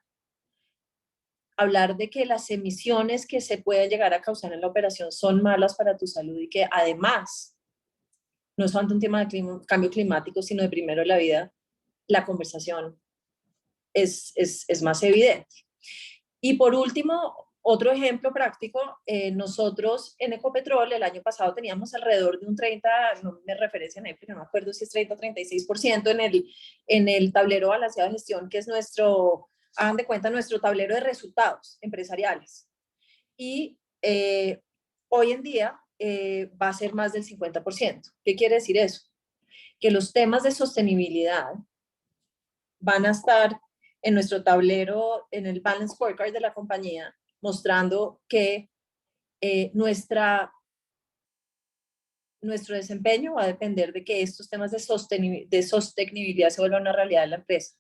hablar de que las emisiones que se pueden llegar a causar en la operación son malas para tu salud y que además no es tanto un tema de cambio climático, sino de primero la vida, la conversación es más evidente. Y por último, otro ejemplo práctico, nosotros en Ecopetrol el año pasado teníamos alrededor de un 30, no me referencia en época, no me acuerdo si es 30 o 36% en el tablero balanceado de gestión, que es hagan de cuenta, nuestro tablero de resultados empresariales. Y hoy en día va a ser más del 50%. ¿Qué quiere decir eso? Que los temas de sostenibilidad van a estar en nuestro tablero, en el Balance Scorecard de la compañía, mostrando que nuestro desempeño va a depender de que estos temas de sostenibilidad se vuelvan una realidad en la empresa.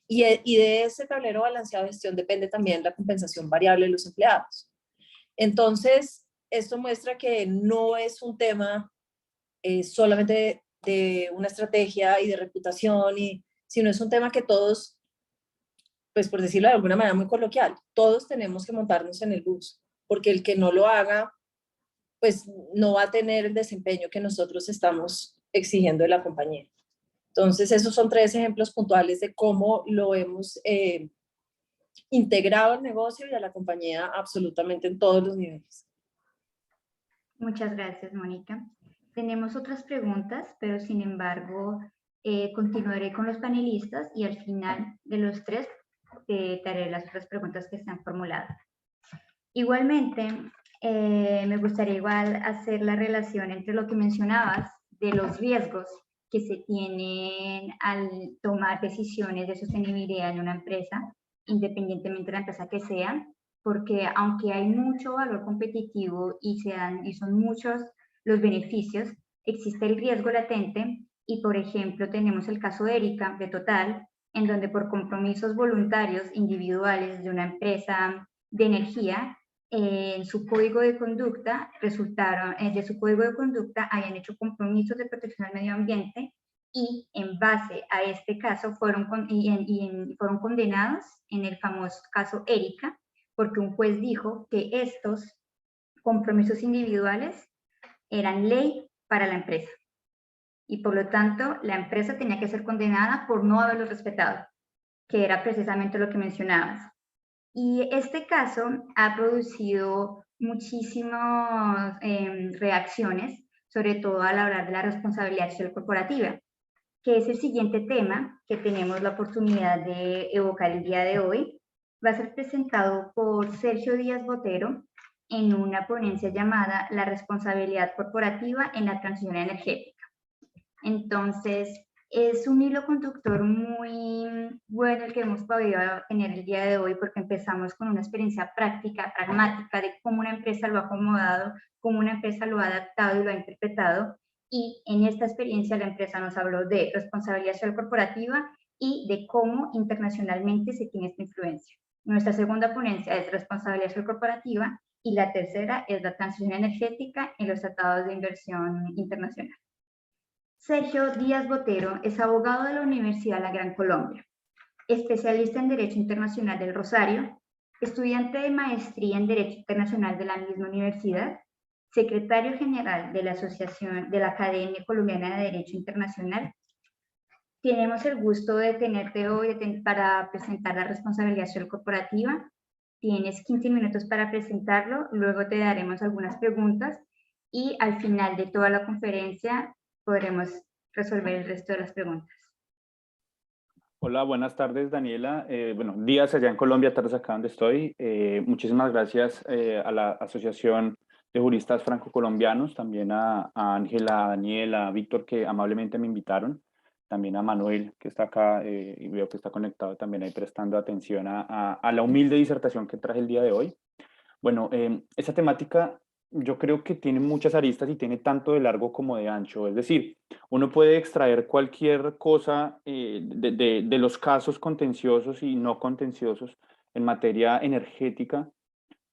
Y de ese tablero balanceado de gestión depende también la compensación variable de los empleados. Entonces, esto muestra que no es un tema solamente de una estrategia y de reputación, sino es un tema que todos, pues por decirlo de alguna manera muy coloquial, todos tenemos que montarnos en el bus, porque el que no lo haga, pues no va a tener el desempeño que nosotros estamos exigiendo de la compañía. Entonces, esos son 3 ejemplos puntuales de cómo lo hemos integrado al negocio y a la compañía absolutamente en todos los niveles. Muchas gracias, Mónica. Tenemos otras preguntas, pero sin embargo, continuaré con los panelistas y al final de los 3 te haré las otras preguntas que están formuladas. Igualmente, me gustaría igual hacer la relación entre lo que mencionabas de los riesgos que se tienen al tomar decisiones de sostenibilidad en una empresa, independientemente de la empresa que sea, porque aunque hay mucho valor competitivo y son muchos los beneficios, existe el riesgo latente y, por ejemplo, tenemos el caso de Erika, de Total, en donde por compromisos voluntarios individuales de una empresa de energía, en su código de conducta de su código de conducta hayan hecho compromisos de protección al medio ambiente y en base a este caso fueron condenados en el famoso caso Erika, porque un juez dijo que estos compromisos individuales eran ley para la empresa y por lo tanto la empresa tenía que ser condenada por no haberlos respetado, que era precisamente lo que mencionabas. Y este caso ha producido muchísimas reacciones, sobre todo al hablar de la responsabilidad social corporativa, que es el siguiente tema que tenemos la oportunidad de evocar el día de hoy. Va a ser presentado por Sergio Díaz Botero en una ponencia llamada La responsabilidad corporativa en la transición energética. Entonces, es un hilo conductor muy bueno el que hemos podido tener el día de hoy, porque empezamos con una experiencia práctica, pragmática, de cómo una empresa lo ha acomodado, cómo una empresa lo ha adaptado y lo ha interpretado. Y en esta experiencia la empresa nos habló de responsabilidad social corporativa y de cómo internacionalmente se tiene esta influencia. Nuestra segunda ponencia es responsabilidad social corporativa y la tercera es la transición energética en los tratados de inversión internacional. Sergio Díaz Botero es abogado de la Universidad La Gran Colombia, especialista en Derecho Internacional del Rosario, estudiante de maestría en Derecho Internacional de la misma universidad, secretario general de la Asociación de la Academia Colombiana de Derecho Internacional. Tenemos el gusto de tenerte hoy para presentar la responsabilidad social corporativa. Tienes 15 minutos para presentarlo, luego te daremos algunas preguntas y al final de toda la conferencia podremos resolver el resto de las preguntas. Hola, buenas tardes, Daniela. Bueno, días allá en Colombia, tardes acá donde estoy. Muchísimas gracias a la Asociación de Juristas Franco-Colombianos, también a Ángela, a Daniela, a Víctor, que amablemente me invitaron, también a Manuel, que está acá y veo que está conectado también ahí prestando atención a la humilde disertación que traje el día de hoy. Bueno, esta temática yo creo que tiene muchas aristas y tiene tanto de largo como de ancho. Es decir, uno puede extraer cualquier cosa de los casos contenciosos y no contenciosos en materia energética,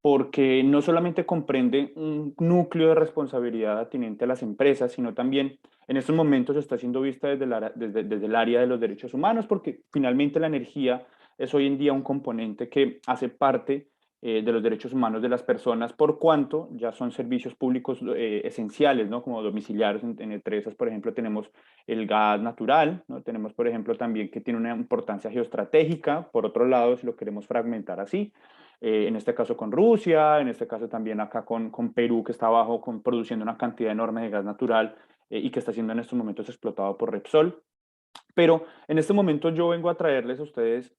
porque no solamente comprende un núcleo de responsabilidad atinente a las empresas, sino también en estos momentos está siendo vista desde el área de los derechos humanos, porque finalmente la energía es hoy en día un componente que hace parte de los derechos humanos de las personas, por cuanto ya son servicios públicos esenciales, ¿no? Como domiciliarios. Entre esas, por ejemplo, tenemos el gas natural, ¿no? Tenemos, por ejemplo, también que tiene una importancia geoestratégica, por otro lado, si lo queremos fragmentar así, en este caso con Rusia, en este caso también acá con Perú, que está abajo produciendo una cantidad enorme de gas natural y que está siendo en estos momentos explotado por Repsol. Pero en este momento yo vengo a traerles a ustedes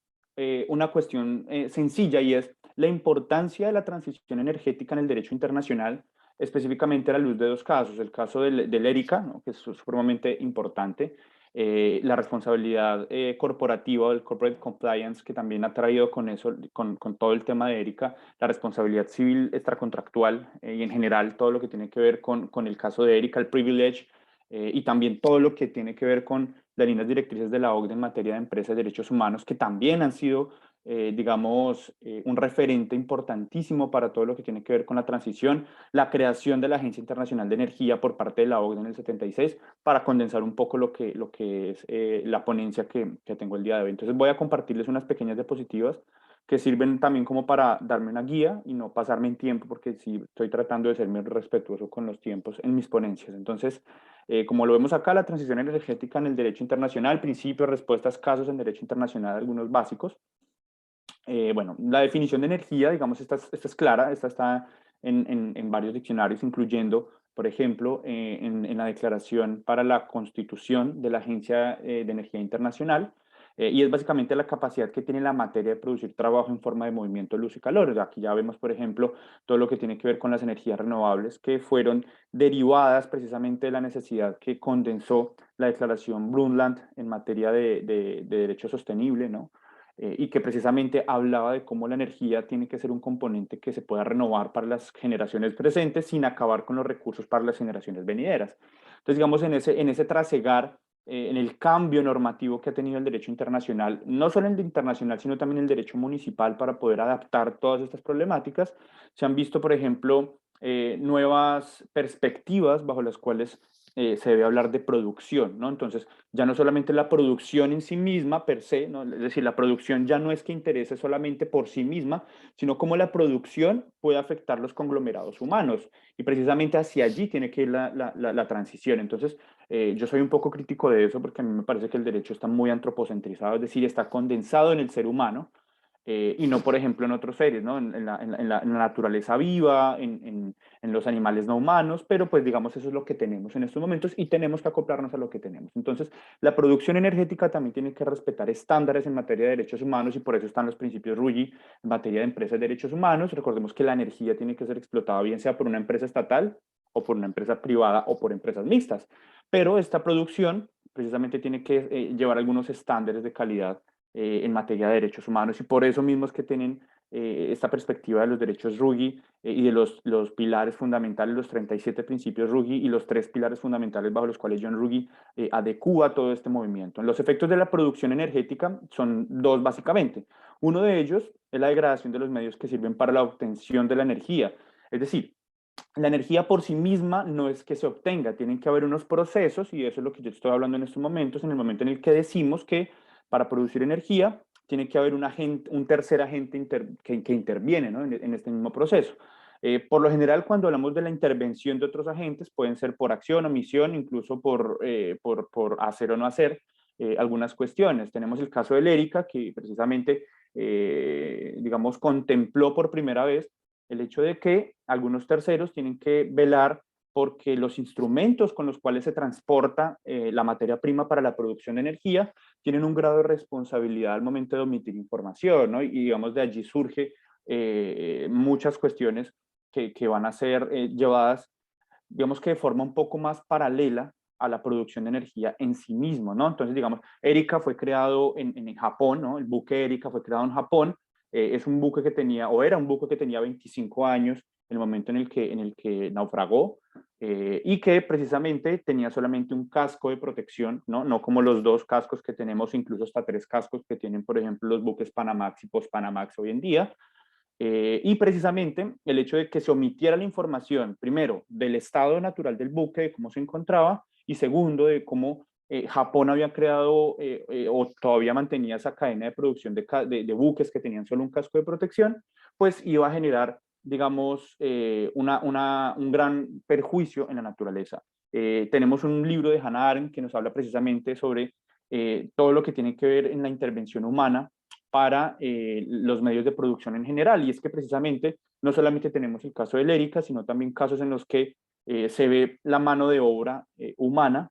una cuestión sencilla, y es la importancia de la transición energética en el derecho internacional, específicamente a la luz de dos casos: el caso del Erika, ¿no? Que es supremamente importante, la responsabilidad corporativa, del corporate compliance, que también ha traído con eso, con todo el tema de Erika, la responsabilidad civil extracontractual y en general todo lo que tiene que ver con el caso de Erika, el privilege, y también todo lo que tiene que ver con las líneas directrices de la OCDE en materia de empresas y derechos humanos, que también han sido, digamos, un referente importantísimo para todo lo que tiene que ver con la transición, la creación de la Agencia Internacional de Energía por parte de la OCDE en el 76, para condensar un poco lo que es la ponencia que tengo el día de hoy. Entonces voy a compartirles unas pequeñas diapositivas que sirven también como para darme una guía y no pasarme en tiempo, porque sí estoy tratando de ser muy respetuoso con los tiempos en mis ponencias. Entonces, como lo vemos acá, la transición energética en el derecho internacional, principios, respuestas, casos en derecho internacional, algunos básicos. Bueno, la definición de energía, digamos, esta es clara, esta está en varios diccionarios, incluyendo, por ejemplo, en la declaración para la constitución de la Agencia de Energía Internacional. y es básicamente la capacidad que tiene la materia de producir trabajo en forma de movimiento, luz y calor. Aquí ya vemos, por ejemplo, todo lo que tiene que ver con las energías renovables, que fueron derivadas precisamente de la necesidad que condensó la declaración Brundtland en materia de derecho sostenible, ¿no? Y que precisamente hablaba de cómo la energía tiene que ser un componente que se pueda renovar para las generaciones presentes sin acabar con los recursos para las generaciones venideras. Entonces, digamos, en ese trasegar, en el cambio normativo que ha tenido el derecho internacional, no solo el internacional, sino también el derecho municipal para poder adaptar todas estas problemáticas, se han visto, por ejemplo, nuevas perspectivas bajo las cuales se debe hablar de producción, ¿no? Entonces, ya no solamente la producción en sí misma per se, ¿no? Es decir, la producción ya no es que interese solamente por sí misma, sino cómo la producción puede afectar los conglomerados humanos. Y precisamente hacia allí tiene que ir la transición. Entonces, yo soy un poco crítico de eso porque a mí me parece que el derecho está muy antropocentrizado, es decir, está condensado en el ser humano, y no, por ejemplo, en otros seres, ¿no? En la naturaleza viva, en los animales no humanos, pero pues digamos eso es lo que tenemos en estos momentos y tenemos que acoplarnos a lo que tenemos. Entonces, la producción energética también tiene que respetar estándares en materia de derechos humanos y por eso están los principios RUGI en materia de empresas de derechos humanos. Recordemos que la energía tiene que ser explotada bien sea por una empresa estatal o por una empresa privada o por empresas mixtas, pero esta producción precisamente tiene que llevar algunos estándares de calidad en materia de derechos humanos y por eso mismo es que tienen esta perspectiva de los derechos RUGI y de los pilares fundamentales, los 37 principios RUGI y los 3 pilares fundamentales bajo los cuales John Ruggie adecúa todo este movimiento. Los efectos de la producción energética son 2 básicamente. Uno de ellos es la degradación de los medios que sirven para la obtención de la energía. Es decir, la energía por sí misma no es que se obtenga, tienen que haber unos procesos y eso es lo que yo estoy hablando en estos momentos, en el momento en el que decimos que para producir energía tiene que haber un tercer agente que interviene, ¿no? en este mismo proceso. Por lo general, cuando hablamos de la intervención de otros agentes, pueden ser por acción, omisión, incluso por hacer o no hacer algunas cuestiones. Tenemos el caso de Lérica, que precisamente, digamos, contempló por primera vez el hecho de que algunos terceros tienen que velar porque los instrumentos con los cuales se transporta la materia prima para la producción de energía tienen un grado de responsabilidad al momento de omitir información, ¿no? Y digamos de allí surge muchas cuestiones que van a ser llevadas, digamos que de forma un poco más paralela a la producción de energía en sí mismo, ¿no? Entonces, digamos, Erika fue creado en Japón, ¿no? El buque Erika fue creado en Japón, es un buque que tenía, o era un buque que tenía 25 años en el momento en el que naufragó, y que precisamente tenía solamente un casco de protección, ¿no? No como los 2 cascos que tenemos, incluso hasta 3 cascos que tienen, por ejemplo, los buques Panamax y Post-Panamax hoy en día. Y precisamente el hecho de que se omitiera la información, primero, del estado natural del buque, de cómo se encontraba, y segundo, de cómo Japón había creado o todavía mantenía esa cadena de producción de buques que tenían solo un casco de protección, pues iba a generar, digamos, un gran perjuicio en la naturaleza. Tenemos un libro de Hannah Arendt que nos habla precisamente sobre todo lo que tiene que ver en la intervención humana para los medios de producción en general. Y es que precisamente no solamente tenemos el caso de Lérica, sino también casos en los que se ve la mano de obra humana,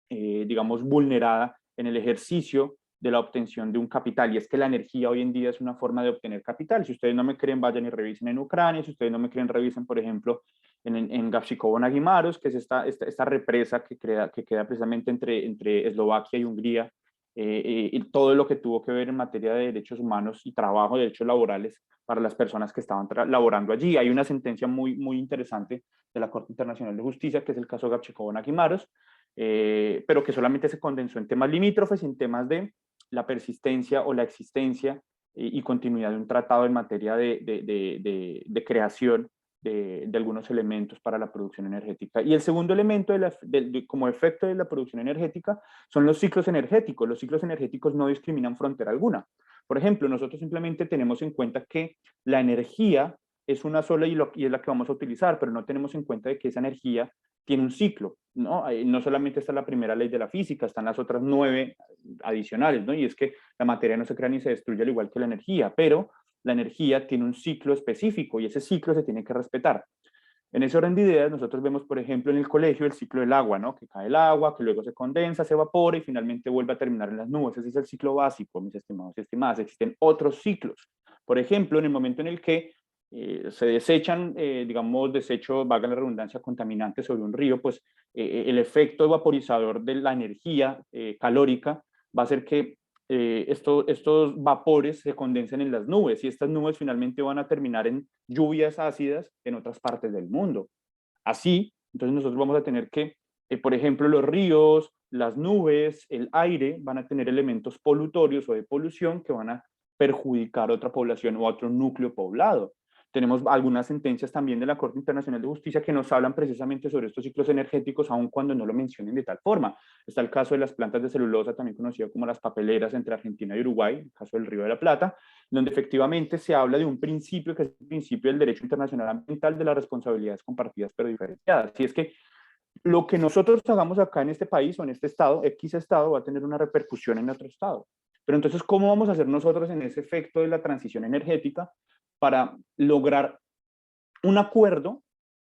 digamos, vulnerada en el ejercicio de la obtención de un capital. Y es que la energía hoy en día es una forma de obtener capital. Si ustedes no me creen, vayan y revisen en Ucrania. Si ustedes no me creen, revisen, por ejemplo, en Gavčíkovo-na-Gimárovsk, que es esta represa que queda precisamente entre Eslovaquia y Hungría, y todo lo que tuvo que ver en materia de derechos humanos y trabajo, derechos laborales para las personas que estaban laborando allí. Hay una sentencia muy, muy interesante de la Corte Internacional de Justicia, que es el caso Gavčíkovo-na-Gimárovsk, pero que solamente se condensó en temas limítrofes y en temas de la persistencia o la existencia y continuidad de un tratado en materia de creación de algunos elementos para la producción energética. Y el segundo elemento como efecto de la producción energética son los ciclos energéticos. Los ciclos energéticos no discriminan frontera alguna. Por ejemplo, nosotros simplemente tenemos en cuenta que la energía es una sola y es la que vamos a utilizar, pero no tenemos en cuenta de que esa energía tiene un ciclo, ¿no? No solamente está la primera ley de la física, están las otras 9 adicionales, ¿no? Y es que la materia no se crea ni se destruye al igual que la energía, pero la energía tiene un ciclo específico y ese ciclo se tiene que respetar. En ese orden de ideas, nosotros vemos, por ejemplo, en el colegio el ciclo del agua, ¿no? Que cae el agua, que luego se condensa, se evapora y finalmente vuelve a terminar en las nubes. Ese es el ciclo básico, mis estimados y estimadas. Existen otros ciclos. Por ejemplo, en el momento en el que se desechan, digamos, desechos, valga la redundancia, contaminantes sobre un río, pues el efecto vaporizador de la energía calórica va a hacer que estos vapores se condensen en las nubes y estas nubes finalmente van a terminar en lluvias ácidas en otras partes del mundo. Así, entonces nosotros vamos a tener que, por ejemplo, los ríos, las nubes, el aire van a tener elementos polutorios o de polución que van a perjudicar a otra población o a otro núcleo poblado. Tenemos algunas sentencias también de la Corte Internacional de Justicia que nos hablan precisamente sobre estos ciclos energéticos, aun cuando no lo mencionen de tal forma. Está el caso de las plantas de celulosa, también conocido como las papeleras entre Argentina y Uruguay, el caso del Río de la Plata, donde efectivamente se habla de un principio que es el principio del derecho internacional ambiental de las responsabilidades compartidas pero diferenciadas. Así es que lo que nosotros hagamos acá en este país o en este estado, X estado, va a tener una repercusión en otro estado. Pero entonces, ¿cómo vamos a hacer nosotros en ese efecto de la transición energética para lograr un acuerdo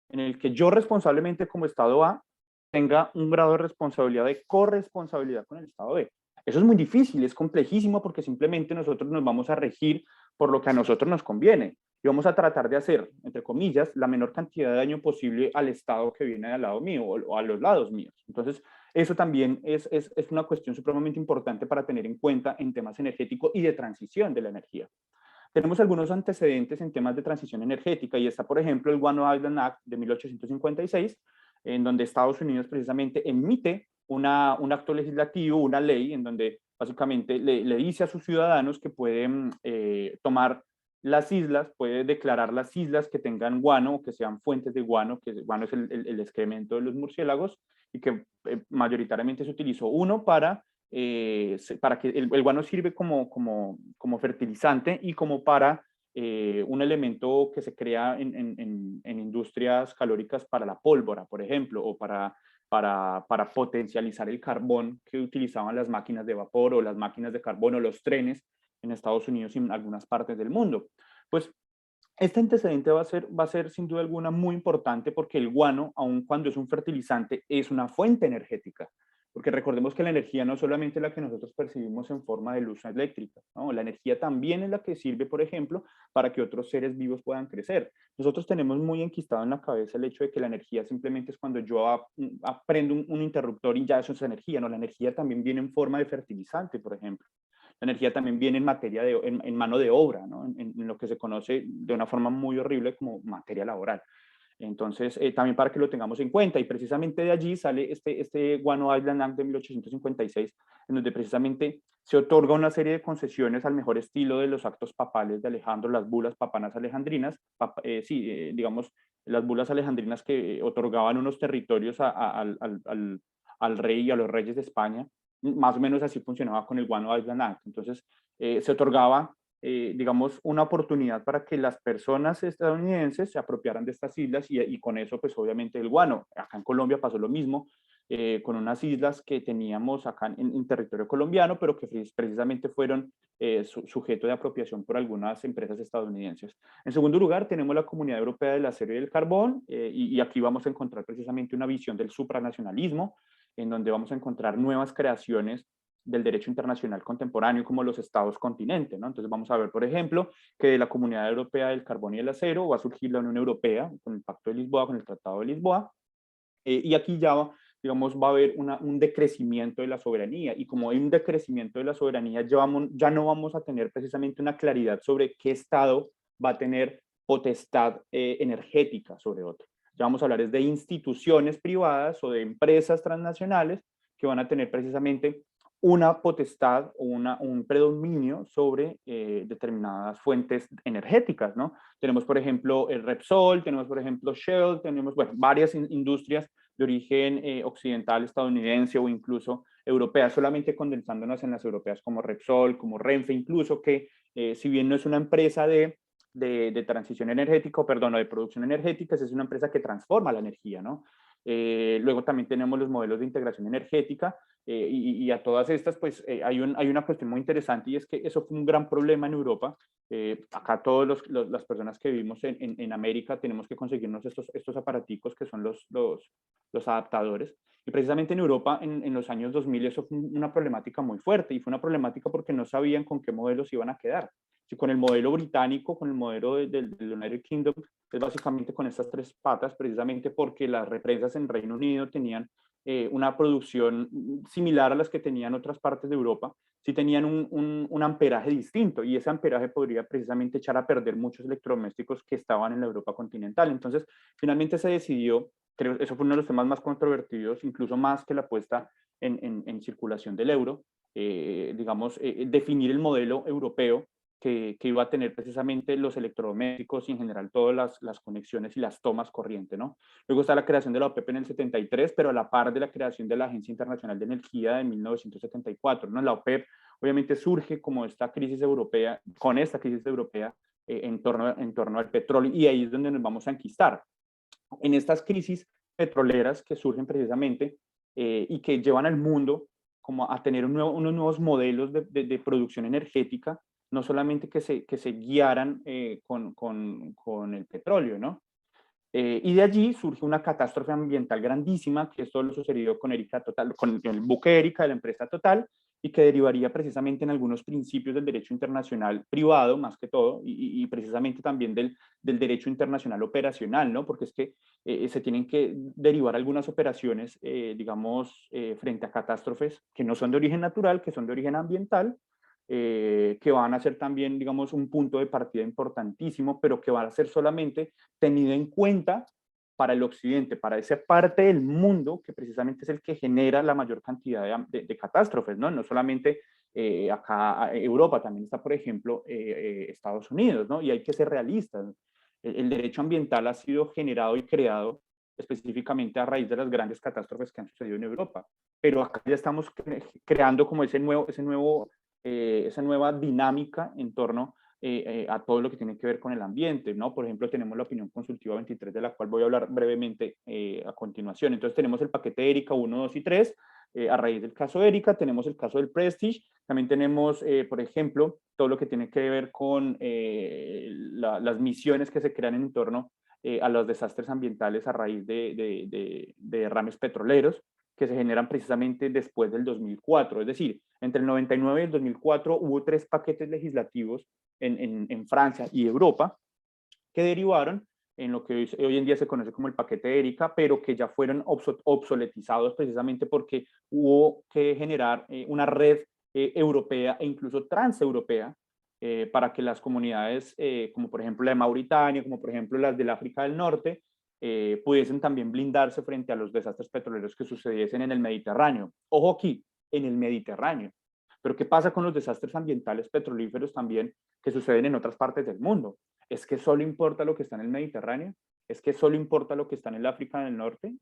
en el que yo responsablemente como Estado A tenga un grado de responsabilidad, de corresponsabilidad con el Estado B? Eso es muy difícil, es complejísimo porque simplemente nosotros nos vamos a regir por lo que a nosotros nos conviene y vamos a tratar de hacer, entre comillas, la menor cantidad de daño posible al Estado que viene al lado mío o a los lados míos. Entonces, eso también es una cuestión supremamente importante para tener en cuenta en temas energéticos y de transición de la energía. Tenemos algunos antecedentes en temas de transición energética y está, por ejemplo, el Guano Island Act de 1856, en donde Estados Unidos precisamente emite un acto legislativo, una ley, en donde básicamente le dice a sus ciudadanos que pueden tomar las islas, puede declarar las islas que tengan guano o que sean fuentes de guano, que guano es el excremento de los murciélagos, y que mayoritariamente se utilizó uno para que el guano sirve como fertilizante y como para un elemento que se crea en industrias calóricas para la pólvora, por ejemplo, o para potencializar el carbón que utilizaban las máquinas de vapor o las máquinas de carbón o los trenes en Estados Unidos y en algunas partes del mundo. Pues este antecedente va a ser sin duda alguna muy importante porque el guano, aun cuando es un fertilizante, es una fuente energética. Porque recordemos que la energía no es solamente la que nosotros percibimos en forma de luz eléctrica, ¿no? La energía también es la que sirve, por ejemplo, para que otros seres vivos puedan crecer. Nosotros tenemos muy enquistado en la cabeza el hecho de que la energía simplemente es cuando yo prendo un interruptor y ya eso es energía, ¿no? La energía también viene en forma de fertilizante, por ejemplo. La energía también viene en materia en mano de obra, ¿no? En lo que se conoce de una forma muy horrible como materia laboral. Entonces, también para que lo tengamos en cuenta, y precisamente de allí sale este Guano Island Act de 1856, en donde precisamente se otorga una serie de concesiones al mejor estilo de los actos papales de Alejandro, las bulas papanas alejandrinas, digamos, las bulas alejandrinas que otorgaban unos territorios al rey y a los reyes de España. Más o menos así funcionaba con el Guano Island Act. Entonces, se otorgaba digamos, una oportunidad para que las personas estadounidenses se apropiaran de estas islas y con eso, pues obviamente el guano. Acá en Colombia pasó lo mismo con unas islas que teníamos acá en territorio colombiano, pero que precisamente fueron sujeto de apropiación por algunas empresas estadounidenses. En segundo lugar, tenemos la Comunidad Europea del Acero y del Carbón, y aquí vamos a encontrar precisamente una visión del supranacionalismo, en donde vamos a encontrar nuevas creaciones del derecho internacional contemporáneo como los estados continente, ¿no? Entonces vamos a ver, por ejemplo, que de la Comunidad Europea del Carbón y el Acero va a surgir la Unión Europea con el Pacto de Lisboa, con el Tratado de Lisboa, y aquí ya, digamos, va a haber un decrecimiento de la soberanía, y como hay un decrecimiento de la soberanía, ya no vamos a tener precisamente una claridad sobre qué estado va a tener potestad energética sobre otro. Ya vamos a hablar de instituciones privadas o de empresas transnacionales que van a tener precisamente una potestad o un predominio sobre determinadas fuentes energéticas, ¿no? Tenemos, por ejemplo, el Repsol, tenemos, por ejemplo, Shell, tenemos, bueno, varias industrias de origen occidental, estadounidense o incluso europea, solamente condensándonos en las europeas como Repsol, como Renfe, incluso que si bien no es una empresa de transición energética, o de producción energética, es una empresa que transforma la energía, ¿no? Luego también tenemos los modelos de integración energética, y a todas estas, pues hay una cuestión muy interesante, y es que eso fue un gran problema en Europa. Acá todas las personas que vivimos en América tenemos que conseguirnos estos aparaticos que son los adaptadores. Y precisamente en Europa, en los años 2000, eso fue una problemática muy fuerte, y fue una problemática porque no sabían con qué modelos iban a quedar. Si con el modelo británico, con el modelo del United Kingdom, es básicamente con estas tres patas, precisamente porque las represas en Reino Unido tenían una producción similar a las que tenían otras partes de Europa, sí tenían un amperaje distinto, y ese amperaje podría precisamente echar a perder muchos electrodomésticos que estaban en la Europa continental. Entonces, finalmente se decidió, creo eso fue uno de los temas más controvertidos, incluso más que la puesta en circulación del euro, digamos, definir el modelo europeo que iba a tener precisamente los electrodomésticos y en general todas las conexiones y las tomas corriente, ¿no? Luego está la creación de la OPEP en el 73, pero a la par de la creación de la Agencia Internacional de Energía de 1974, ¿no? La OPEP obviamente surge como esta crisis europea, con esta crisis europea en torno al petróleo, y ahí es donde nos vamos a enquistar. En estas crisis petroleras que surgen precisamente y que llevan al mundo como a tener unos nuevos modelos de producción energética, no solamente que se guiaran con el petróleo, ¿no? Y de allí surge una catástrofe ambiental grandísima, que es todo lo sucedido con Erika Total, con el buque Erika de la empresa Total, y que derivaría precisamente en algunos principios del derecho internacional privado, más que todo, y precisamente también del derecho internacional operacional, ¿no? Porque es que se tienen que derivar algunas operaciones, digamos, frente a catástrofes que no son de origen natural, que son de origen ambiental, que van a ser también, digamos, un punto de partida importantísimo, pero que van a ser solamente tenido en cuenta para el occidente, para esa parte del mundo que precisamente es el que genera la mayor cantidad de catástrofes, ¿no? No solamente acá Europa, también está, por ejemplo, Estados Unidos, ¿no? Y hay que ser realistas. El derecho ambiental ha sido generado y creado específicamente a raíz de las grandes catástrofes que han sucedido en Europa, pero acá ya estamos creando como esa nueva dinámica en torno a todo lo que tiene que ver con el ambiente, ¿no? Por ejemplo, tenemos la opinión consultiva 23, de la cual voy a hablar brevemente a continuación. Entonces tenemos el paquete Erika 1, 2 y 3, a raíz del caso Erika, tenemos el caso del Prestige, también tenemos, por ejemplo, todo lo que tiene que ver con las misiones que se crean en torno a los desastres ambientales a raíz de derrames petroleros, que se generan precisamente después del 2004. Es decir, entre el 99 y el 2004 hubo 3 paquetes legislativos en Francia y Europa que derivaron en lo que hoy en día se conoce como el paquete Erika, pero que ya fueron obsoletizados precisamente porque hubo que generar una red europea e incluso transeuropea para que las comunidades, como por ejemplo la de Mauritania, como por ejemplo las del África del Norte, pudiesen también blindarse frente a los desastres petroleros que sucediesen en el Mediterráneo. Ojo aquí, en el Mediterráneo. Pero ¿qué pasa con los desastres ambientales petrolíferos también que suceden en otras partes del mundo? ¿Es que solo importa lo que está en el Mediterráneo? ¿Es que solo importa lo que está en el África del Norte?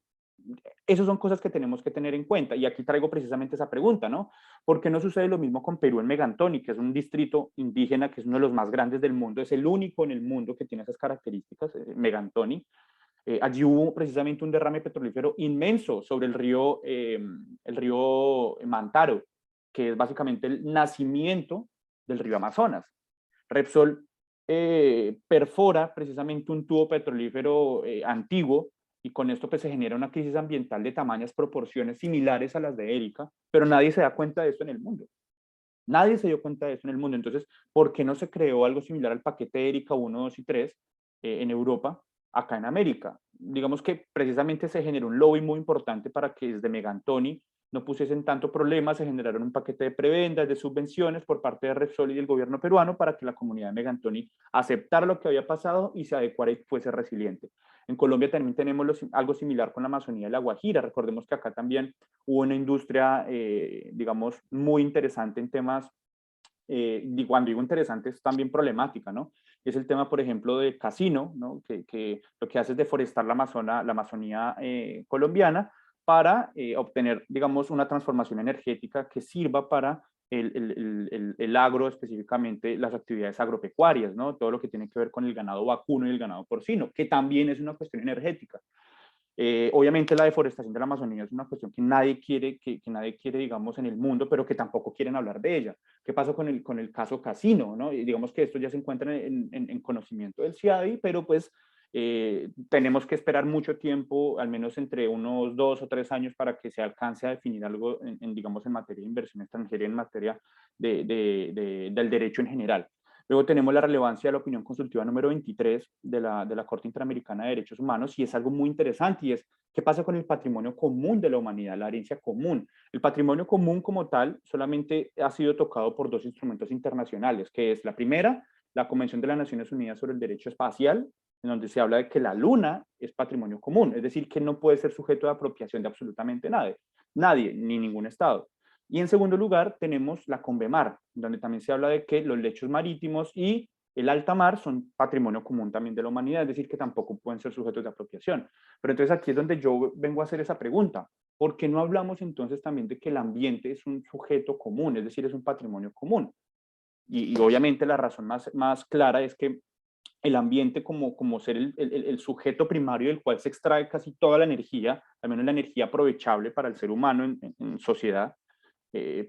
Esas son cosas que tenemos que tener en cuenta, y aquí traigo precisamente esa pregunta, ¿no? ¿Por qué no sucede lo mismo con Perú en Megantoni, que es un distrito indígena que es uno de los más grandes del mundo, es el único en el mundo que tiene esas características, Megantoni? Allí hubo precisamente un derrame petrolífero inmenso sobre el río Mantaro, que es básicamente el nacimiento del río Amazonas. Repsol perfora precisamente un tubo petrolífero antiguo, y con esto pues se genera una crisis ambiental de tamañas proporciones similares a las de Erika, pero nadie se da cuenta de eso en el mundo. Nadie se dio cuenta de eso en el mundo. Entonces, ¿por qué no se creó algo similar al paquete Erika 1, 2 y 3 en Europa, acá en América? Digamos que precisamente se generó un lobby muy importante para que desde Megantoni no pusiesen tanto problema, se generaron un paquete de prebendas, de subvenciones por parte de Repsol y del gobierno peruano para que la comunidad de Megantoni aceptara lo que había pasado y se adecuara y fuese resiliente. En Colombia también tenemos algo similar con la Amazonía de La Guajira. Recordemos que acá también hubo una industria, digamos, muy interesante en temas, cuando digo interesante es también problemática, ¿no? Es el tema, por ejemplo, del casino, ¿no? Que lo que hace es deforestar la Amazonía colombiana para obtener, digamos, una transformación energética que sirva para el agro, específicamente las actividades agropecuarias, ¿no? Todo lo que tiene que ver con el ganado vacuno y el ganado porcino, que también es una cuestión energética. Obviamente la deforestación de la Amazonía es una cuestión que nadie quiere, nadie quiere, digamos, en el mundo, pero que tampoco quieren hablar de ella. ¿Qué pasó con el caso Casino, ¿no? Y digamos que esto ya se encuentra en conocimiento del CIADI, pero pues tenemos que esperar mucho tiempo, al menos entre unos 2 o 3 años, para que se alcance a definir algo, digamos, en materia de inversión extranjera y en materia del derecho en general. Luego tenemos la relevancia de la opinión consultiva número 23 de la Corte Interamericana de Derechos Humanos, y es algo muy interesante, y es qué pasa con el patrimonio común de la humanidad, la herencia común. El patrimonio común como tal solamente ha sido tocado por 2 instrumentos internacionales, que es la primera, la Convención de las Naciones Unidas sobre el Derecho Espacial, en donde se habla de que la luna es patrimonio común, es decir, que no puede ser sujeto de apropiación de absolutamente nadie, ni ningún Estado. Y en segundo lugar tenemos la CONVEMAR, donde también se habla de que los lechos marítimos y el alta mar son patrimonio común también de la humanidad, es decir, que tampoco pueden ser sujetos de apropiación. Pero entonces aquí es donde yo vengo a hacer esa pregunta. ¿Por qué no hablamos entonces también de que el ambiente es un sujeto común, es decir, es un patrimonio común? Y obviamente la razón más clara es que el ambiente como ser el sujeto primario del cual se extrae casi toda la energía, al menos la energía aprovechable para el ser humano en sociedad,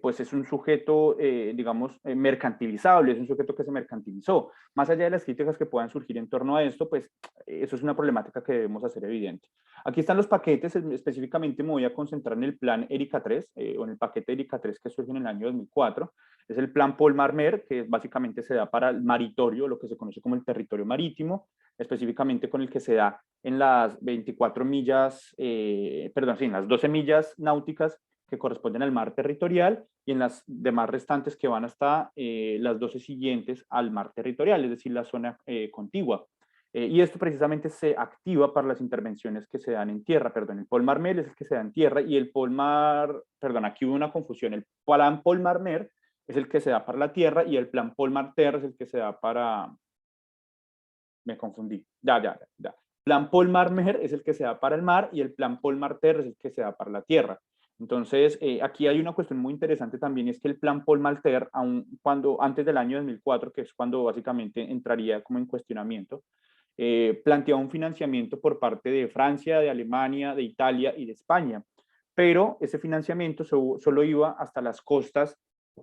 pues es un sujeto, digamos, mercantilizable, es un sujeto que se mercantilizó. Más allá de las críticas que puedan surgir en torno a esto, pues eso es una problemática que debemos hacer evidente. Aquí están los paquetes, específicamente me voy a concentrar en el plan Erika 3, o en el paquete Erika 3 que surge en el año 2004. Es el plan Paul Marmer, que básicamente se da para el maritorio, lo que se conoce como el territorio marítimo, específicamente con el que se da en las 24 millas, perdón, sí, en las 12 millas náuticas que corresponden al mar territorial, y en las demás restantes que van hasta las 12 siguientes al mar territorial, es decir, la zona contigua. Y esto precisamente se activa para las intervenciones que se dan en tierra, perdón, el Paul Marmer es el que se da en tierra, y el perdón, aquí hubo una confusión, el plan Paul Marmer es el que se da para la tierra, y el plan Paul Marter es el que se da para... Me confundí, ya. Plan Paul Marmer es el que se da para el mar, y el plan Paul Marter es el que se da para la tierra. Entonces, aquí hay una cuestión muy interesante también, es que el plan Paul Marter, antes del año 2004, que es cuando básicamente entraría como en cuestionamiento, planteaba un financiamiento por parte de Francia, de Alemania, de Italia y de España, pero ese financiamiento solo iba hasta las costas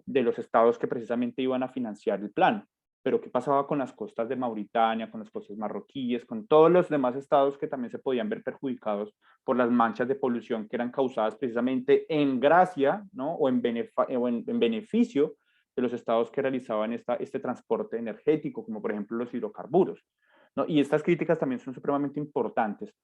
de los estados que precisamente iban a financiar el plan. Pero ¿qué pasaba con las costas de Mauritania, con las costas marroquíes, con todos los demás estados que también se podían ver perjudicados por las manchas de polución que eran causadas precisamente en gracia, ¿no? o en beneficio de los estados que realizaban este transporte energético, como por ejemplo los hidrocarburos, ¿no? Y estas críticas también son supremamente importantes.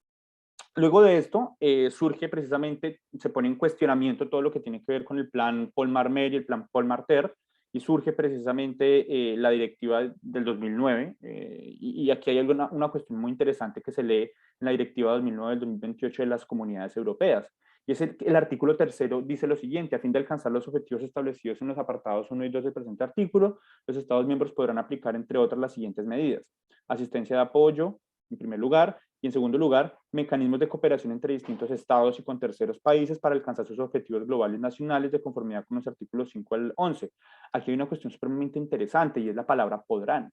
Luego de esto, surge precisamente, se pone en cuestionamiento todo lo que tiene que ver con el plan Paul Marmer y el plan Paul Marter, y surge precisamente la directiva del 2009, y aquí hay una cuestión muy interesante que se lee en la directiva 2009 del 2028 de las comunidades europeas, y es el artículo 3 dice lo siguiente: a fin de alcanzar los objetivos establecidos en los apartados 1 y 2 del presente artículo, los Estados miembros podrán aplicar, entre otras, las siguientes medidas: asistencia de apoyo, en primer lugar, y en segundo lugar, mecanismos de cooperación entre distintos estados y con terceros países para alcanzar sus objetivos globales nacionales de conformidad con los artículos 5 al 11. Aquí hay una cuestión supremamente interesante, y es la palabra podrán.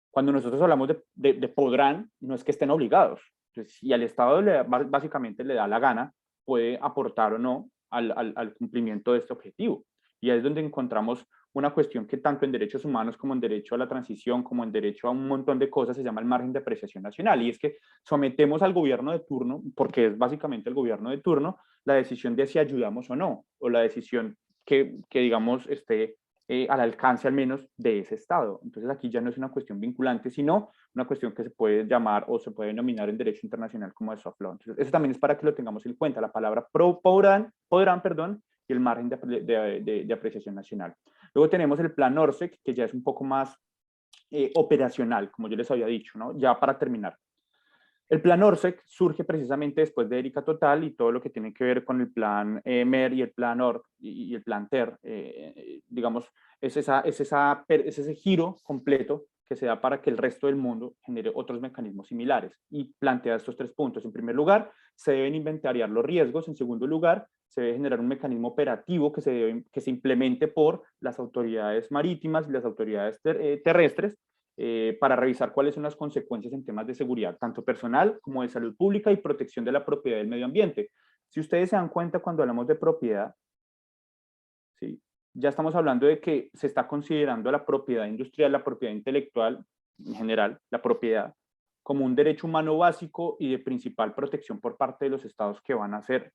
Cuando nosotros hablamos de podrán, no es que estén obligados. Entonces, si al Estado básicamente le da la gana, puede aportar o no al cumplimiento de este objetivo. Y ahí es donde encontramos una cuestión que tanto en derechos humanos como en derecho a la transición, como en derecho a un montón de cosas, se llama el margen de apreciación nacional, y es que sometemos al gobierno de turno, porque es básicamente el gobierno de turno, la decisión de si ayudamos o no, o la decisión que digamos, esté al alcance al menos de ese Estado. Entonces aquí ya no es una cuestión vinculante, sino una cuestión que se puede llamar o se puede denominar en derecho internacional como de soft law. Entonces eso también es para que lo tengamos en cuenta, la palabra podrán, y el margen de apreciación nacional. Luego tenemos el plan Orsec, que ya es un poco más operacional, como yo les había dicho, ¿no? Ya para terminar. El plan Orsec surge precisamente después de Erika Total y todo lo que tiene que ver con el plan MER y el plan ORC y el plan TER. Digamos, es ese giro completo que se da para que el resto del mundo genere otros mecanismos similares, y plantea estos 3 puntos. En primer lugar, se deben inventariar los riesgos. En segundo lugar, se debe generar un mecanismo operativo que se implemente por las autoridades marítimas y las autoridades terrestres. para revisar cuáles son las consecuencias en temas de seguridad, tanto personal como de salud pública y protección de la propiedad del medio ambiente. Si ustedes se dan cuenta, cuando hablamos de propiedad, ¿sí?, ya estamos hablando de que se está considerando la propiedad industrial, la propiedad intelectual, en general, la propiedad, como un derecho humano básico y de principal protección por parte de los estados que van a hacer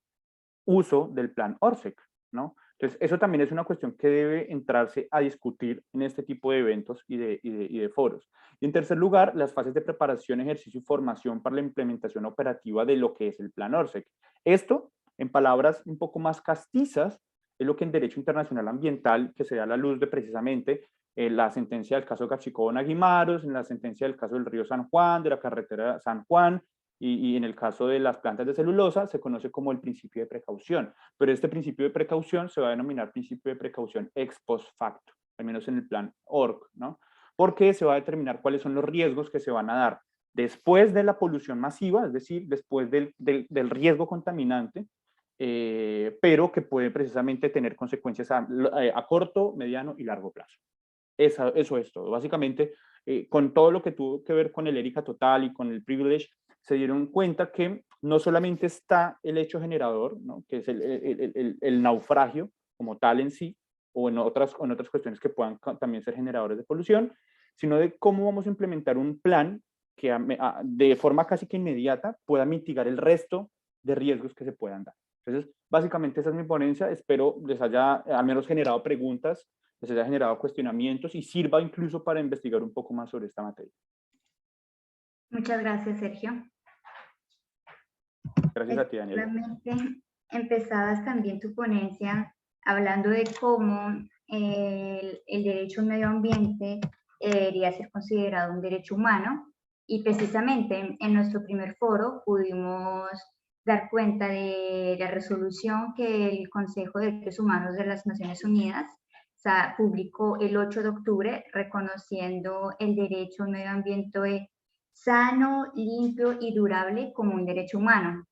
uso del plan Orsec, ¿no? Entonces, eso también es una cuestión que debe entrarse a discutir en este tipo de eventos y de foros. Y en tercer lugar, las fases de preparación, ejercicio y formación para la implementación operativa de lo que es el plan Orsec. Esto, en palabras un poco más castizas, es lo que en derecho internacional ambiental, que se da a la luz de precisamente la sentencia del caso Capsicón-Aguimaros, en la sentencia del caso del río San Juan, de la carretera San Juan, y en el caso de las plantas de celulosa se conoce como el principio de precaución, pero este principio de precaución se va a denominar principio de precaución ex post facto, al menos en el plan ORC, ¿no? Porque se va a determinar cuáles son los riesgos que se van a dar después de la polución masiva, es decir, después del riesgo contaminante, pero que puede precisamente tener consecuencias a corto, mediano y largo plazo. Eso es todo. Básicamente, con todo lo que tuvo que ver con el ERICA total y con el privilege, se dieron cuenta que no solamente está el hecho generador, ¿no?, que es el naufragio como tal en sí, o en otras cuestiones que puedan también ser generadores de polución, sino de cómo vamos a implementar un plan que de forma casi que inmediata pueda mitigar el resto de riesgos que se puedan dar. Entonces, básicamente esa es mi ponencia. Espero les haya al menos generado preguntas, les haya generado cuestionamientos y sirva incluso para investigar un poco más sobre esta materia. Muchas gracias, Sergio. Gracias a ti, Daniela. Empezabas también tu ponencia hablando de cómo el derecho al medio ambiente debería ser considerado un derecho humano, y precisamente en nuestro primer foro pudimos dar cuenta de la resolución que el Consejo de Derechos Humanos de las Naciones Unidas publicó el 8 de octubre reconociendo el derecho al medio ambiente sano, limpio y durable como un derecho humano.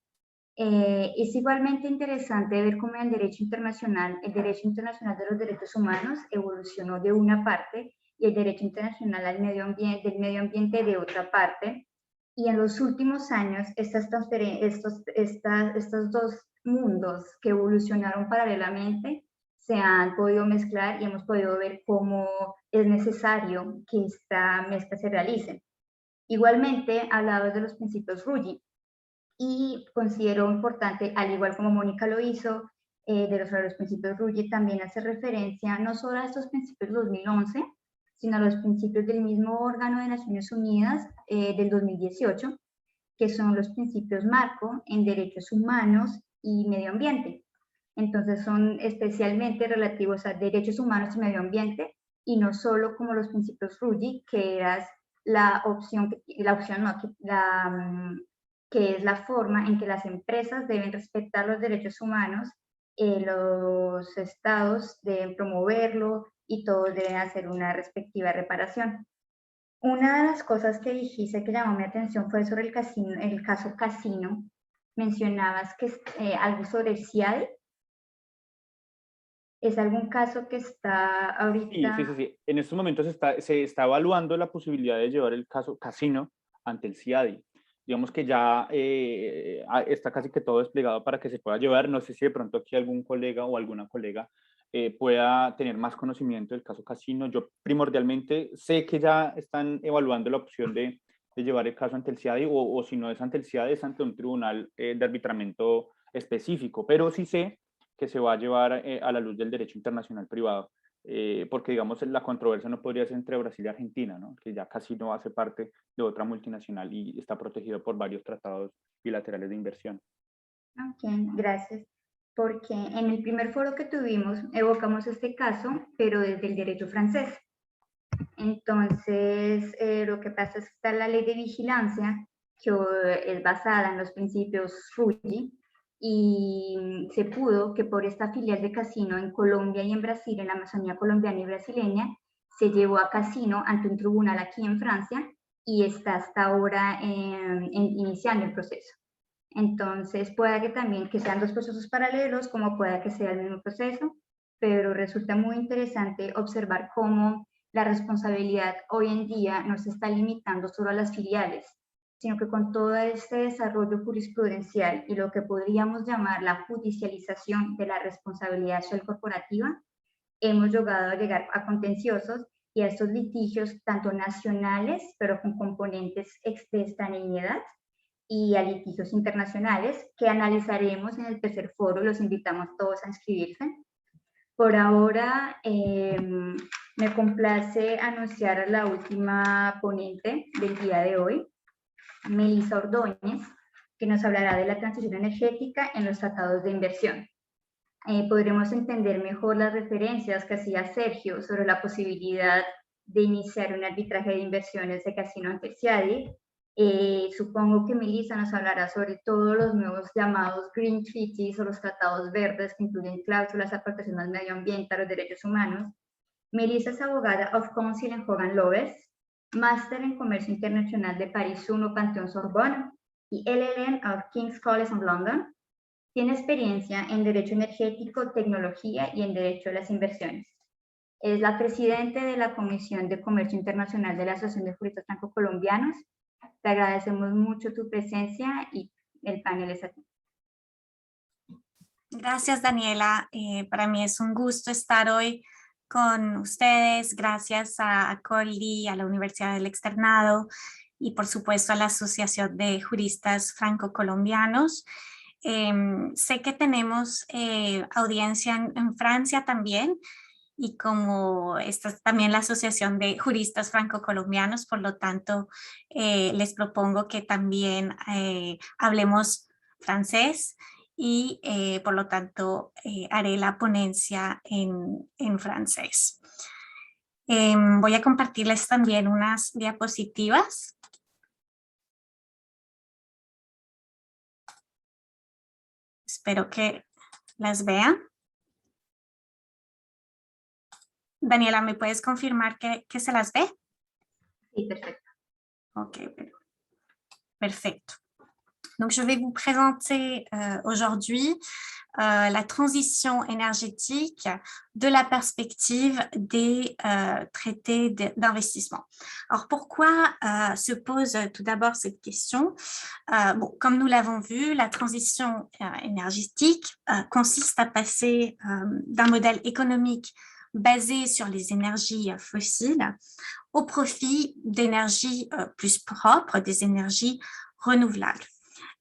Es igualmente interesante ver cómo el derecho internacional de los derechos humanos evolucionó de una parte y el derecho internacional del medio ambiente de otra parte. Y en los últimos años, estos dos mundos que evolucionaron paralelamente se han podido mezclar y hemos podido ver cómo es necesario que esta mezcla se realice. Igualmente, hablabas de los principios Ruggie, y considero importante, al igual como Mónica lo hizo, de los principios Ruggie, también hace referencia no solo a estos principios del 2011, sino a los principios del mismo órgano de Naciones Unidas del 2018, que son los principios marco en derechos humanos y medio ambiente. Entonces son especialmente relativos a derechos humanos y medio ambiente, y no solo como los principios Ruggie, que era que es la forma en que las empresas deben respetar los derechos humanos, los estados deben promoverlo y todos deben hacer una respectiva reparación. Una de las cosas que dijiste que llamó mi atención fue sobre el caso Casino. Mencionabas que algo sobre el CIADI. ¿Es algún caso que está ahorita? Sí. En estos momentos se está evaluando la posibilidad de llevar el caso Casino ante el CIADI. Digamos que ya está casi que todo desplegado para que se pueda llevar. No sé si de pronto aquí algún colega o alguna colega pueda tener más conocimiento del caso Casino. Yo primordialmente sé que ya están evaluando la opción de llevar el caso ante el CIADI, o si no es ante el CIADI, es ante un tribunal de arbitramiento específico, pero sí sé que se va a llevar a la luz del derecho internacional privado, porque digamos la controversia no podría ser entre Brasil y Argentina, ¿no?, que ya casi no hace parte de otra multinacional y está protegido por varios tratados bilaterales de inversión. Ok, gracias. Porque en el primer foro que tuvimos evocamos este caso, pero desde el derecho francés. Entonces, lo que pasa es que está la ley de vigilancia, que es basada en los principios Ruggie, y se pudo que por esta filial de Casino en Colombia y en Brasil, en la Amazonía colombiana y brasileña, se llevó a Casino ante un tribunal aquí en Francia y está hasta ahora iniciando el proceso. Entonces, puede que también que sean dos procesos paralelos, como pueda que sea el mismo proceso, pero resulta muy interesante observar cómo la responsabilidad hoy en día no se está limitando solo a las filiales, sino que con todo este desarrollo jurisprudencial y lo que podríamos llamar la judicialización de la responsabilidad social corporativa, hemos llegado a llegar a contenciosos y a estos litigios tanto nacionales, pero con componentes de extrañidad, y a litigios internacionales que analizaremos en el tercer foro. Los invitamos todos a inscribirse. Por ahora, me complace anunciar a la última ponente del día de hoy, Melissa Ordóñez, que nos hablará de la transición energética en los tratados de inversión. Podremos entender mejor las referencias que hacía Sergio sobre la posibilidad de iniciar un arbitraje de inversiones de Casino Anteciadi. Supongo que Melissa nos hablará sobre todos los nuevos llamados Green Treaties o los tratados verdes que incluyen cláusulas de protección al medio ambiente, a los derechos humanos. Melissa es abogada of counsel en Hogan Lovells, máster en Comercio Internacional de París 1 Panteón Sorbonne y LLM of King's College of London. Tiene experiencia en Derecho Energético, Tecnología y en Derecho a las Inversiones. Es la presidenta de la Comisión de Comercio Internacional de la Asociación de Juristas Franco-Colombianos. Te agradecemos mucho tu presencia y el panel es a ti. Gracias, Daniela. Para mí es un gusto estar hoy con ustedes. Gracias a Colli, a la Universidad del Externado y por supuesto a la Asociación de Juristas Franco-Colombianos. Sé que tenemos audiencia en Francia también, y como esta es también la Asociación de Juristas Franco-Colombianos, por lo tanto les propongo que también hablemos francés y por lo tanto haré la ponencia en francés. Voy a compartirles también unas diapositivas. Espero que las vean. Daniela, ¿me puedes confirmar que se las ve? Sí, perfecto. Ok, perfecto. Donc, je vais vous présenter aujourd'hui la transition énergétique de la perspective des traités d'investissement. Alors, pourquoi se pose tout d'abord cette question? Bon, comme nous l'avons vu, la transition énergétique consiste à passer d'un modèle économique basé sur les énergies fossiles au profit d'énergies plus propres, des énergies renouvelables.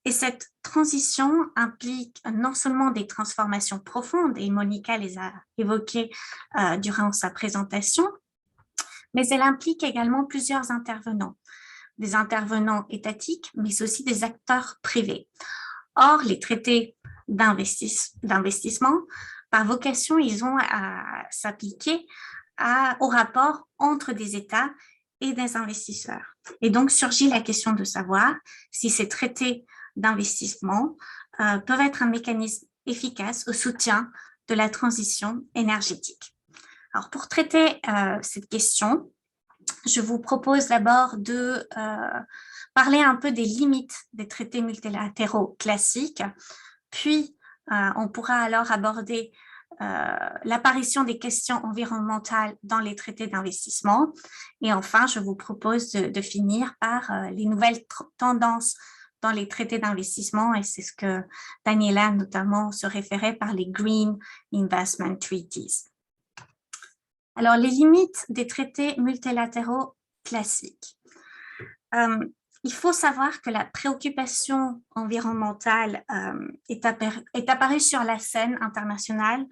Et cette transition implique non seulement des transformations profondes, et Monica les a évoquées durant sa présentation, mais elle implique également plusieurs intervenants, des intervenants étatiques, mais aussi des acteurs privés. Or, les traités d'investissement, par vocation, ils ont à s'appliquer au rapport entre des États et des investisseurs. Et donc surgit la question de savoir si ces traités d'investissement peuvent être un mécanisme efficace au soutien de la transition énergétique. Alors pour traiter cette question, je vous propose d'abord de parler un peu des limites des traités multilatéraux classiques, puis on pourra alors aborder l'apparition des questions environnementales dans les traités d'investissement. Et enfin, je vous propose de finir par les nouvelles tendances dans les traités d'investissement, et c'est ce que Daniela notamment se référait par les Green Investment Treaties. Alors, les limites des traités multilatéraux classiques. Il faut savoir que la préoccupation environnementale est apparue sur la scène internationale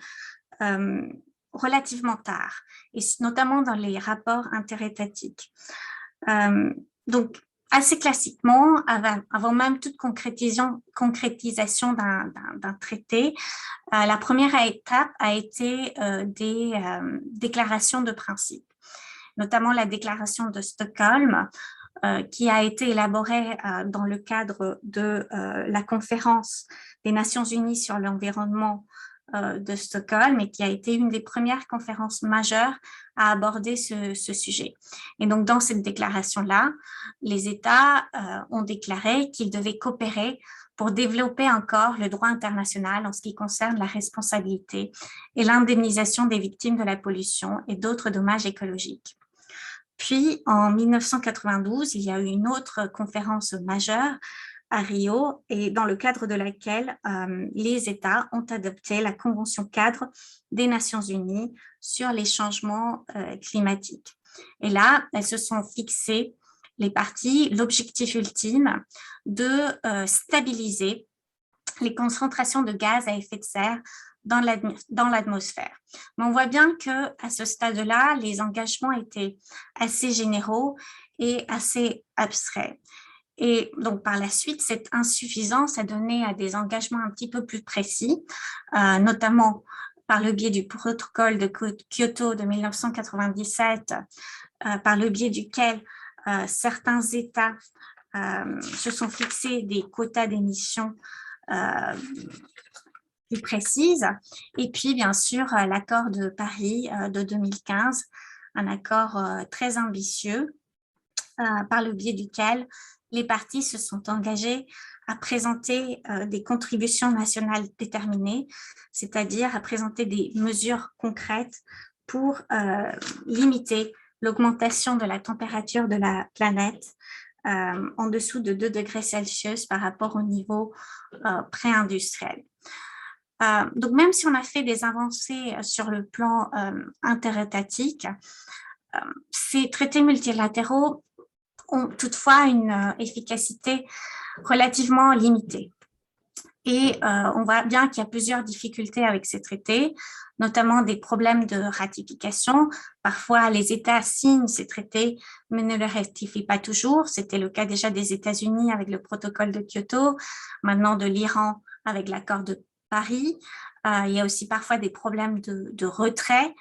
relativement tard, et notamment dans les rapports interétatiques. Donc, assez classiquement, avant même toute concrétisation d'un traité, la première étape a été des déclarations de principe, notamment la déclaration de Stockholm, qui a été élaborée dans le cadre de la conférence des Nations Unies sur l'environnement de Stockholm, et qui a été une des premières conférences majeures à aborder ce sujet. Et donc, dans cette déclaration-là, les États ont déclaré qu'ils devaient coopérer pour développer encore le droit international en ce qui concerne la responsabilité et l'indemnisation des victimes de la pollution et d'autres dommages écologiques. Puis, en 1992, il y a eu une autre conférence majeure à Rio, et dans le cadre de laquelle les États ont adopté la Convention cadre des Nations Unies sur les changements climatiques. Et là, elles se sont fixées, les parties, l'objectif ultime de stabiliser les concentrations de gaz à effet de serre dans l'atmosphère. Mais on voit bien qu'à ce stade-là, les engagements étaient assez généraux et assez abstraits. Et donc, par la suite, cette insuffisance a donné à des engagements un petit peu plus précis, notamment par le biais du protocole de Kyoto de 1997, par le biais duquel certains États se sont fixés des quotas d'émissions plus précises. Et puis, bien sûr, l'accord de Paris de 2015, un accord très ambitieux par le biais duquel les parties se sont engagées à présenter des contributions nationales déterminées, c'est-à-dire à présenter des mesures concrètes pour limiter l'augmentation de la température de la planète en dessous de 2 degrés Celsius par rapport au niveau pré-industriel. Donc, même si on a fait des avancées sur le plan interétatique, ces traités multilatéraux ont toutefois une efficacité relativement limitée. Et on voit bien qu'il y a plusieurs difficultés avec ces traités, notamment des problèmes de ratification. Parfois, les États signent ces traités, mais ne les ratifient pas toujours. C'était le cas déjà des États-Unis avec le protocole de Kyoto, maintenant de l'Iran avec l'accord de Paris. Il y a aussi parfois des problèmes de retrait.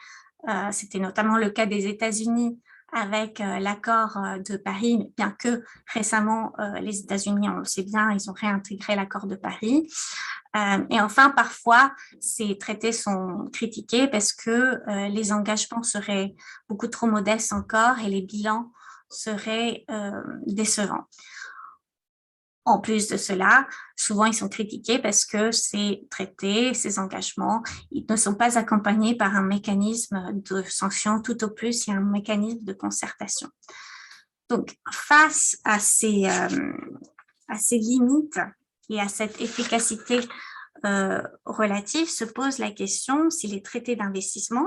C'était notamment le cas des États-Unis avec l'accord de Paris, bien que récemment, les États-Unis, on le sait bien, ils ont réintégré l'accord de Paris. Et enfin, parfois, ces traités sont critiqués parce que les engagements seraient beaucoup trop modestes encore et les bilans seraient décevants. En plus de cela, souvent ils sont critiqués parce que ces traités, ces engagements, ils ne sont pas accompagnés par un mécanisme de sanction, tout au plus il y a un mécanisme de concertation. Donc, face à ces limites et à cette efficacité relative, se pose la question si les traités d'investissement,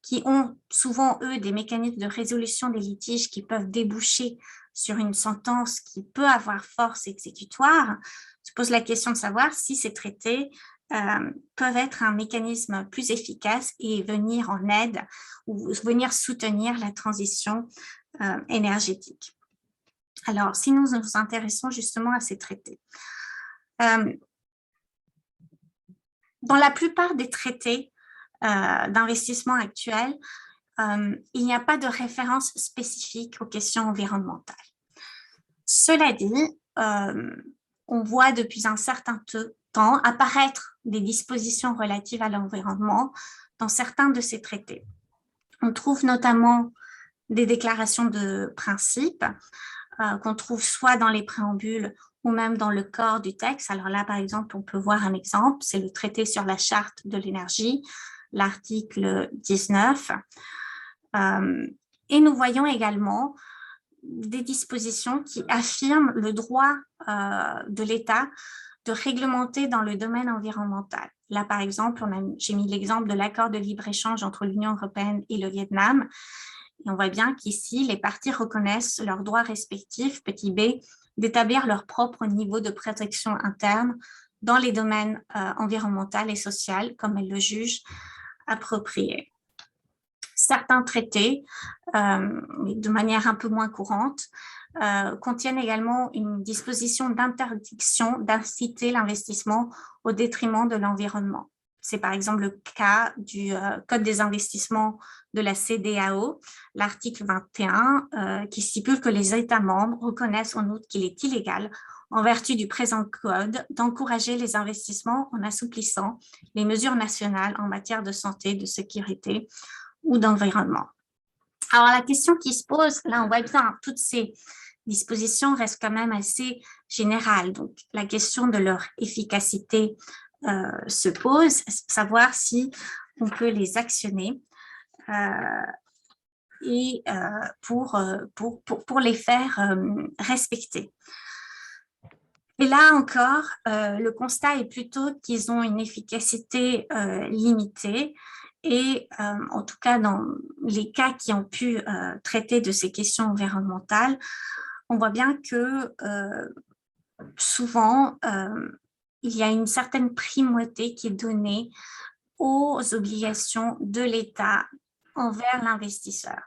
qui ont souvent, eux, des mécanismes de résolution des litiges qui peuvent déboucher sur une sentence qui peut avoir force exécutoire, se pose la question de savoir si ces traités peuvent être un mécanisme plus efficace et venir en aide ou venir soutenir la transition énergétique. Alors, si nous nous intéressons justement à ces traités, dans la plupart des traités d'investissement actuels, il n'y a pas de référence spécifique aux questions environnementales. Cela dit, on voit depuis un certain temps apparaître des dispositions relatives à l'environnement dans certains de ces traités. On trouve notamment des déclarations de principe qu'on trouve soit dans les préambules ou même dans le corps du texte. Alors là, par exemple, on peut voir un exemple, c'est le traité sur la charte de l'énergie, l'article 19. Et nous voyons également des dispositions qui affirment le droit de l'État de réglementer dans le domaine environnemental. Là, par exemple, j'ai mis l'exemple de l'accord de libre-échange entre l'Union européenne et le Vietnam. Et on voit bien qu'ici, les parties reconnaissent leurs droits respectifs, petit b, d'établir leur propre niveau de protection interne dans les domaines environnemental et social, comme elles le jugent approprié. Certains traités, de manière un peu moins courante, contiennent également une disposition d'interdiction d'inciter l'investissement au détriment de l'environnement. C'est par exemple le cas du Code des investissements de la CEDEAO, l'article 21, qui stipule que les États membres reconnaissent en outre qu'il est illégal, en vertu du présent code, d'encourager les investissements en assouplissant les mesures nationales en matière de santé, de sécurité ou d'environnement. Alors, la question qui se pose, là, on voit bien, toutes ces dispositions restent quand même assez générales. Donc, la question de leur efficacité se pose, savoir si on peut les actionner. et pour les faire respecter. Et là encore, le constat est plutôt qu'ils ont une efficacité limitée et en tout cas dans les cas qui ont pu traiter de ces questions environnementales, on voit bien que souvent, il y a une certaine primauté qui est donnée aux obligations de l'État envers l'investisseur.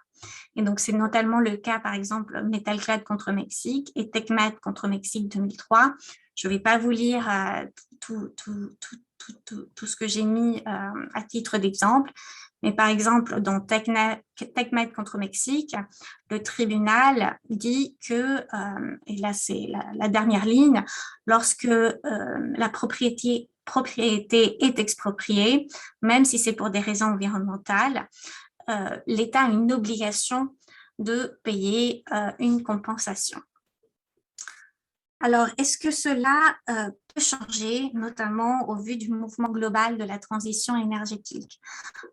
Et donc, c'est notamment le cas, par exemple, Metalclad contre Mexique et TechMed contre Mexique 2003. Je ne vais pas vous lire tout ce que j'ai mis à titre d'exemple, mais par exemple, dans TechMed contre Mexique, le tribunal dit que, et là c'est la dernière ligne, lorsque la propriété est expropriée, même si c'est pour des raisons environnementales, l'État a une obligation de payer une compensation. Alors, est-ce que cela peut changer, notamment au vu du mouvement global de la transition énergétique?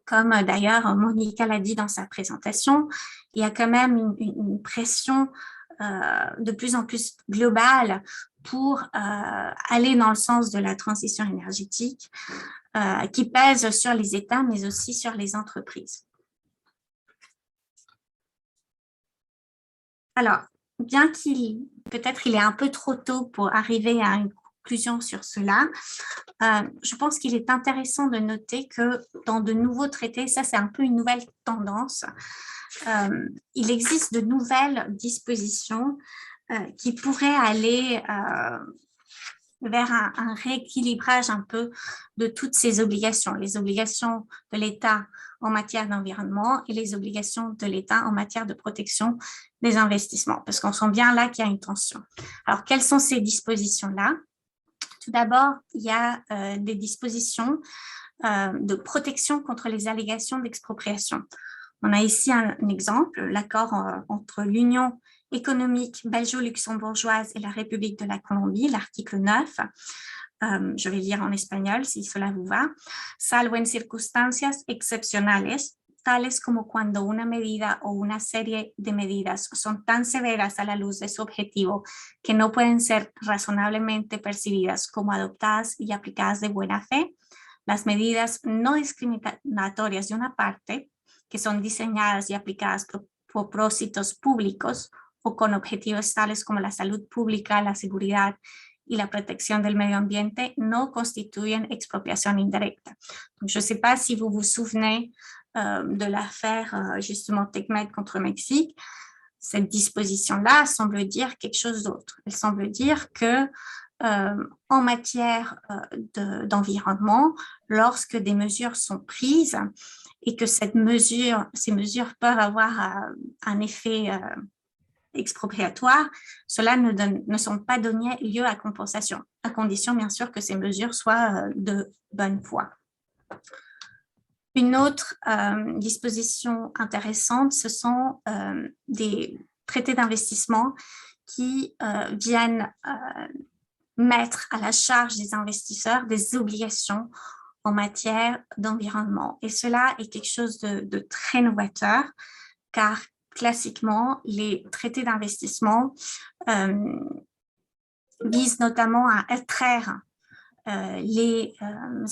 Comme d'ailleurs Monica l'a dit dans sa présentation, il y a quand même une pression de plus en plus globale pour aller dans le sens de la transition énergétique qui pèse sur les États, mais aussi sur les entreprises. Alors, bien peut-être il est un peu trop tôt pour arriver à une conclusion sur cela, je pense qu'il est intéressant de noter que dans de nouveaux traités, ça c'est un peu une nouvelle tendance, il existe de nouvelles dispositions qui pourraient aller vers un rééquilibrage un peu de toutes ces obligations, les obligations de l'État en matière d'environnement et les obligations de l'État en matière de protection des investissements, parce qu'on sent bien là qu'il y a une tension. Alors, quelles sont ces dispositions-là? Tout d'abord, il y a des dispositions de protection contre les allégations d'expropriation. On a ici un exemple, l'accord entre l'Union économique belgeo-luxembourgeoise et la République de la Colombie, l'article 9. Je vais lire en espagnol si cela vous va. Salvo en circunstancias excepcionales, tales como cuando una medida o una serie de medidas son tan severas a la luz de su objetivo que no pueden ser razonablemente percibidas como adoptadas y aplicadas de buena fe, las medidas no discriminatorias de una parte, que son diseñadas y aplicadas por propósitos públicos o con objetivos tales como la salud pública, la seguridad y la protección del medio ambiente, no constituyen expropiación indirecta. Donc, je ne sais pas si vous vous souvenez de l'affaire justement TechMed contre Mexique. Cette disposition-là semble dire quelque chose d'autre. Elle semble dire que en matière d'environnement, lorsque des mesures sont prises et que ces mesures peuvent avoir un effet expropriatoire, cela ne sont pas donné lieu à compensation, à condition bien sûr que ces mesures soient de bonne foi. Une autre disposition intéressante, ce sont des traités d'investissement qui viennent mettre à la charge des investisseurs des obligations en matière d'environnement. Et cela est quelque chose de très novateur, car classiquement, les traités d'investissement visent notamment à attraire les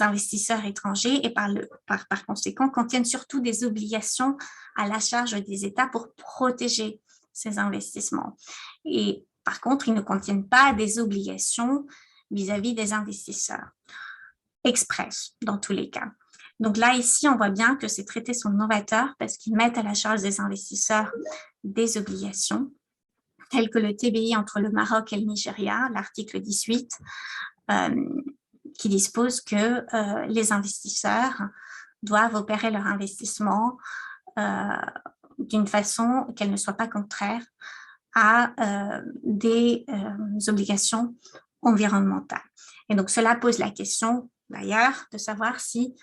investisseurs étrangers et par conséquent contiennent surtout des obligations à la charge des États pour protéger ces investissements. Et par contre, ils ne contiennent pas des obligations vis-à-vis des investisseurs, express dans tous les cas. Donc là, ici, on voit bien que ces traités sont novateurs parce qu'ils mettent à la charge des investisseurs des obligations, telles que le TBI entre le Maroc et le Nigeria, l'article 18, qui dispose que les investisseurs doivent opérer leur investissement d'une façon qu'elle ne soit pas contraire à des obligations environnementales. Et donc, cela pose la question, d'ailleurs, de savoir si,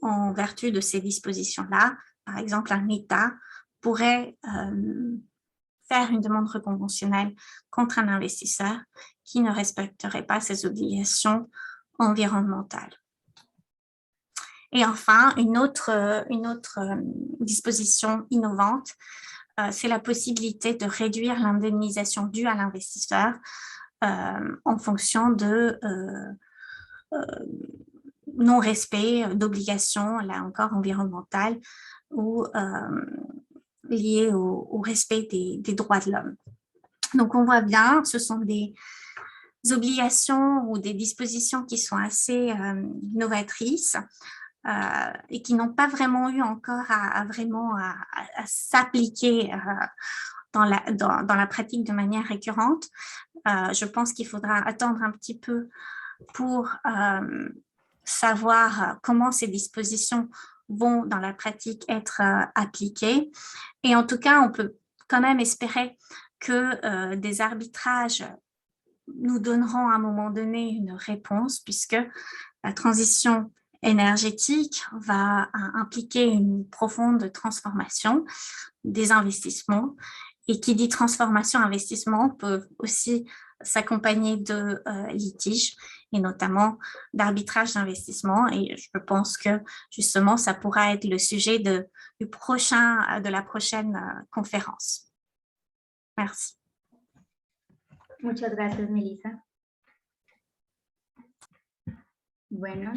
en vertu de ces dispositions-là, par exemple, un État pourrait faire une demande reconventionnelle contre un investisseur qui ne respecterait pas ses obligations environnementales. Et enfin, une autre disposition innovante, c'est la possibilité de réduire l'indemnisation due à l'investisseur en fonction de non-respect d'obligations, là encore environnementales, ou liées au respect des droits de l'homme. Donc, on voit bien, ce sont des obligations ou des dispositions qui sont assez novatrices et qui n'ont pas vraiment eu encore à s'appliquer dans la pratique de manière récurrente. Je pense qu'il faudra attendre un petit peu pour savoir comment ces dispositions vont dans la pratique être appliquées. Et en tout cas, on peut quand même espérer que des arbitrages nous donneront à un moment donné une réponse, puisque la transition énergétique va impliquer une profonde transformation des investissements. Et qui dit transformation-investissement peut aussi s'accompagner de litiges et notamment d'arbitrage d'investissement. Et je pense que justement, ça pourra être le sujet de la prochaine conférence. Merci. Muchas gracias, Melissa. Bueno,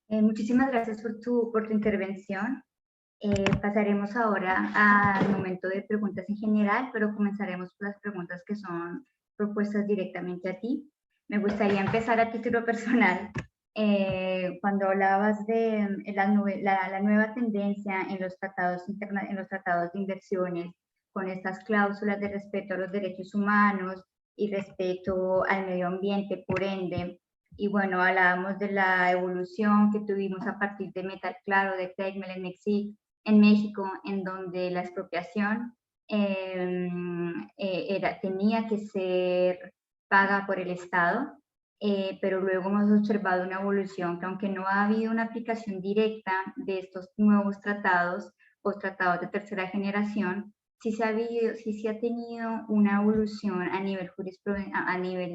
muchísimas gracias por tu intervención. Pasaremos ahora al momento de preguntas en general, pero comenzaremos por las preguntas que son propuestas directamente a ti. Me gustaría empezar a título personal. Cuando hablabas de la nueva tendencia en los tratados de inversiones, con estas cláusulas de respeto a los derechos humanos y respeto al medio ambiente, por ende, y bueno, hablábamos de la evolución que tuvimos a partir de Metal Claro, de Tecmel en México, en donde la expropiación tenía que ser paga por el Estado, pero luego hemos observado una evolución que, aunque no ha habido una aplicación directa de estos nuevos tratados o tratados de tercera generación, sí se ha tenido una evolución a nivel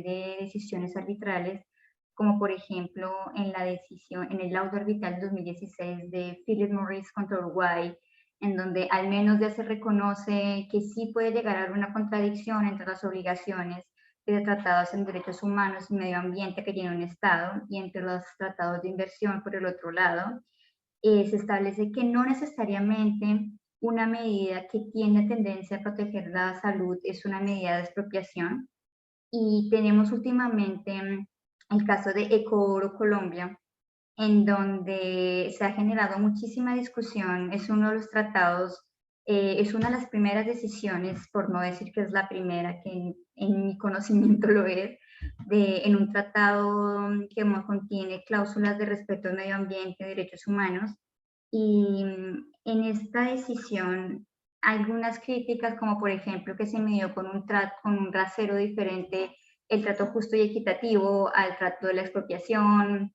de decisiones arbitrales, como por ejemplo en el laudo arbitral 2016 de Philip Morris contra Uruguay, en donde al menos ya se reconoce que sí puede llegar a haber una contradicción entre las obligaciones de tratados en derechos humanos y medio ambiente que tiene un Estado y entre los tratados de inversión por el otro lado. Se establece que no necesariamente una medida que tiene tendencia a proteger la salud es una medida de expropiación. Y tenemos últimamente el caso de Ecooro Colombia, en donde se ha generado muchísima discusión. Es uno de los tratados, es una de las primeras decisiones, por no decir que es la primera, que en mi conocimiento lo es, en un tratado que contiene cláusulas de respeto al medio ambiente y derechos humanos. Y en esta decisión hay algunas críticas, como por ejemplo que se midió con un rasero diferente el trato justo y equitativo al trato de la expropiación.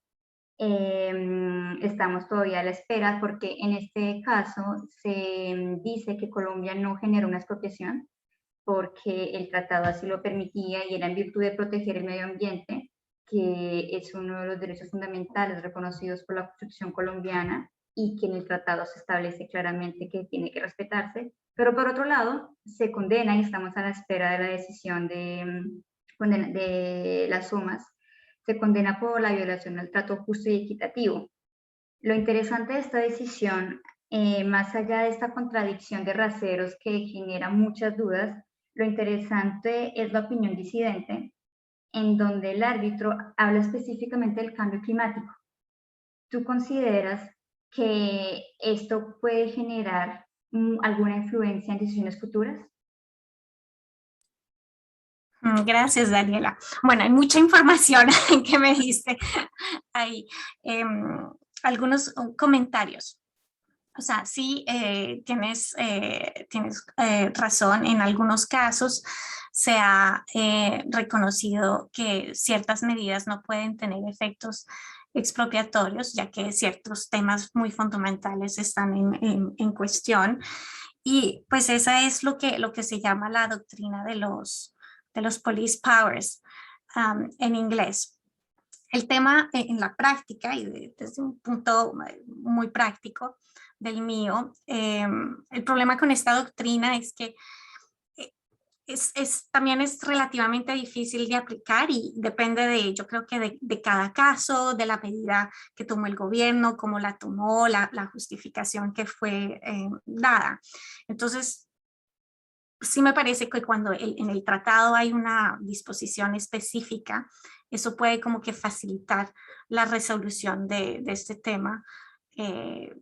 Estamos todavía a la espera porque en este caso se dice que Colombia no generó una expropiación porque el tratado así lo permitía y era en virtud de proteger el medio ambiente, que es uno de los derechos fundamentales reconocidos por la Constitución colombiana y que en el tratado se establece claramente que tiene que respetarse. Pero por otro lado, se condena y estamos a la espera de la decisión de las sumas, se condena por la violación al trato justo y equitativo. Lo interesante de esta decisión, más allá de esta contradicción de raseros que genera muchas dudas, lo interesante es la opinión disidente, en donde el árbitro habla específicamente del cambio climático. ¿Tú consideras que esto puede generar alguna influencia en decisiones futuras? Gracias, Daniela. Bueno, hay mucha información que me diste ahí. Algunos comentarios. O sea, sí, tienes razón. En algunos casos se ha reconocido que ciertas medidas no pueden tener efectos expropiatorios, ya que ciertos temas muy fundamentales están en cuestión. Y pues esa es lo que se llama la doctrina de los police powers en inglés. El tema en la práctica y desde un punto muy práctico del mío, el problema con esta doctrina es que también es relativamente difícil de aplicar y depende yo creo que de cada caso, de la medida que tomó el gobierno, cómo la tomó, la justificación que fue dada. Entonces, sí me parece que cuando en el tratado hay una disposición específica, eso puede como que facilitar la resolución de este tema,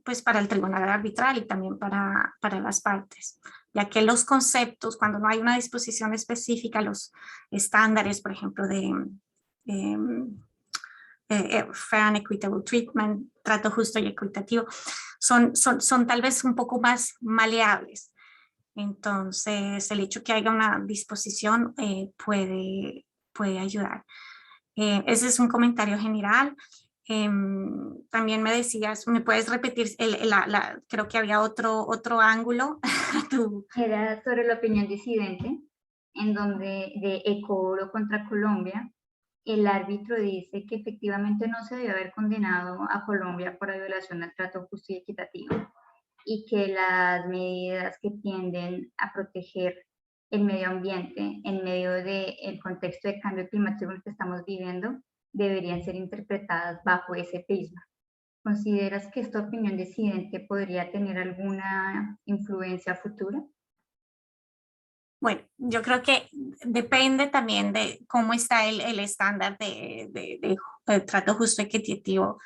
pues para el tribunal arbitral y también para las partes, ya que los conceptos, cuando no hay una disposición específica, los estándares, por ejemplo, de fair and equitable treatment, trato justo y equitativo, son tal vez un poco más maleables. Entonces, el hecho que haya una disposición puede ayudar. Ese es un comentario general. También me decías, ¿me puedes repetir? Creo que había otro ángulo. Era sobre la opinión disidente, en donde de Ecooro contra Colombia, el árbitro dice que efectivamente no se debe haber condenado a Colombia por la violación al trato justo y equitativo, y que las medidas que tienden a proteger el medio ambiente en medio del contexto de cambio climático en el que estamos viviendo deberían ser interpretadas bajo ese prisma. ¿Consideras que esta opinión disidente podría tener alguna influencia futura? Bueno, yo creo que depende también de cómo está el estándar de trato justo y equitativo,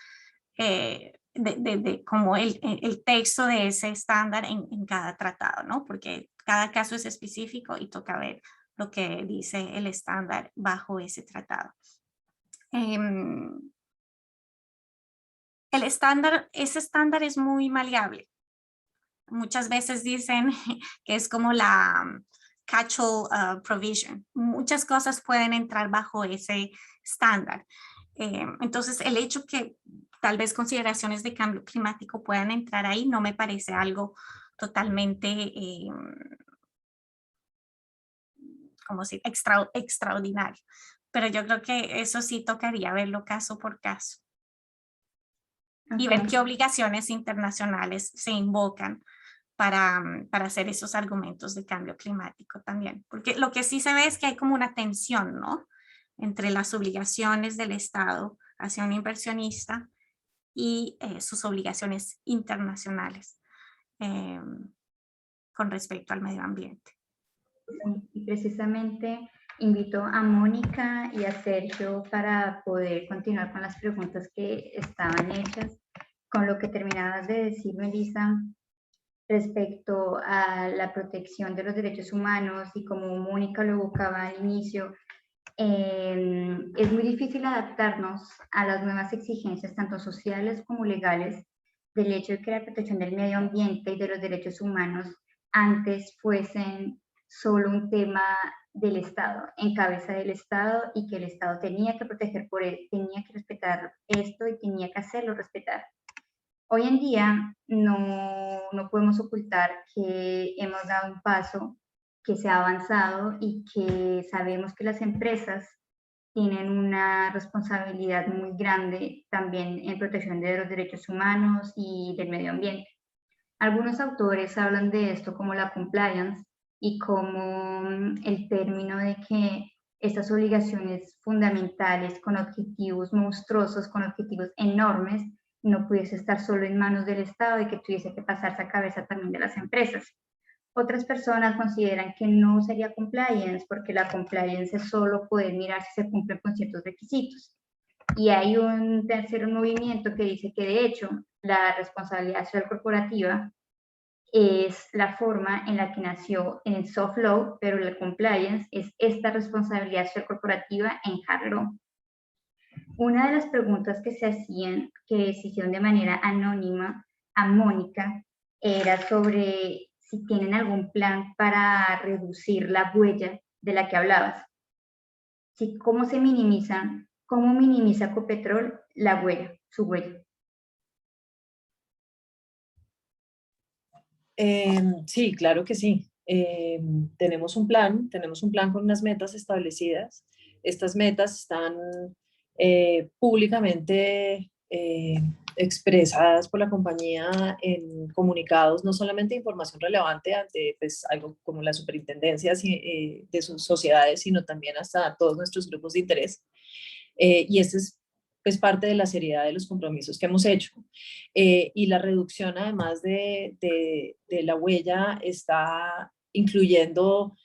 como el texto de ese estándar en cada tratado, ¿no? Porque cada caso es específico y toca ver lo que dice el estándar bajo ese tratado. Ese estándar es muy maleable. Muchas veces dicen que es como la catch-all provision. Muchas cosas pueden entrar bajo ese estándar. Entonces, el hecho que tal vez consideraciones de cambio climático puedan entrar ahí no me parece algo totalmente como si extraordinario. Pero yo creo que eso sí tocaría verlo caso por caso. Y ver qué obligaciones internacionales se invocan para hacer esos argumentos de cambio climático también. Porque lo que sí se ve es que hay como una tensión, ¿no? Entre las obligaciones del Estado hacia un inversionista y sus obligaciones internacionales con respecto al medio ambiente. Y precisamente invito a Mónica y a Sergio para poder continuar con las preguntas que estaban hechas. Con lo que terminabas de decir, Melissa, respecto a la protección de los derechos humanos y como Mónica lo evocaba al inicio, es muy difícil adaptarnos a las nuevas exigencias, tanto sociales como legales, del hecho de que la protección del medio ambiente y de los derechos humanos antes fuesen solo un tema del Estado, en cabeza del Estado, y que el Estado tenía que proteger por él, tenía que respetar esto y tenía que hacerlo respetar. Hoy en día no podemos ocultar que hemos dado un paso, que se ha avanzado y que sabemos que las empresas tienen una responsabilidad muy grande también en protección de los derechos humanos y del medio ambiente. Algunos autores hablan de esto como la compliance y como el término de que estas obligaciones fundamentales con objetivos monstruosos, con objetivos enormes, no pudiese estar solo en manos del Estado y que tuviese que pasarse a cabeza también de las empresas. Otras personas consideran que no sería compliance, porque la compliance es solo poder mirar si se cumplen con ciertos requisitos. Y hay un tercer movimiento que dice que, de hecho, la responsabilidad social corporativa es la forma en la que nació en el soft law, pero la compliance es esta responsabilidad social corporativa en hard law. Una de las preguntas que se hacían, que se hicieron de manera anónima a Mónica, era sobre si tienen algún plan para reducir la huella de la que hablabas. ¿Cómo minimiza Ecopetrol la huella, su huella? Sí, claro que sí. Tenemos un plan con unas metas establecidas. Estas metas están públicamente expresadas por la compañía en comunicados, no solamente información relevante ante pues, algo como las superintendencias de sus sociedades, sino también hasta todos nuestros grupos de interés. Y este es pues, parte de la seriedad de los compromisos que hemos hecho. Y la reducción, además de la huella, está incluyendo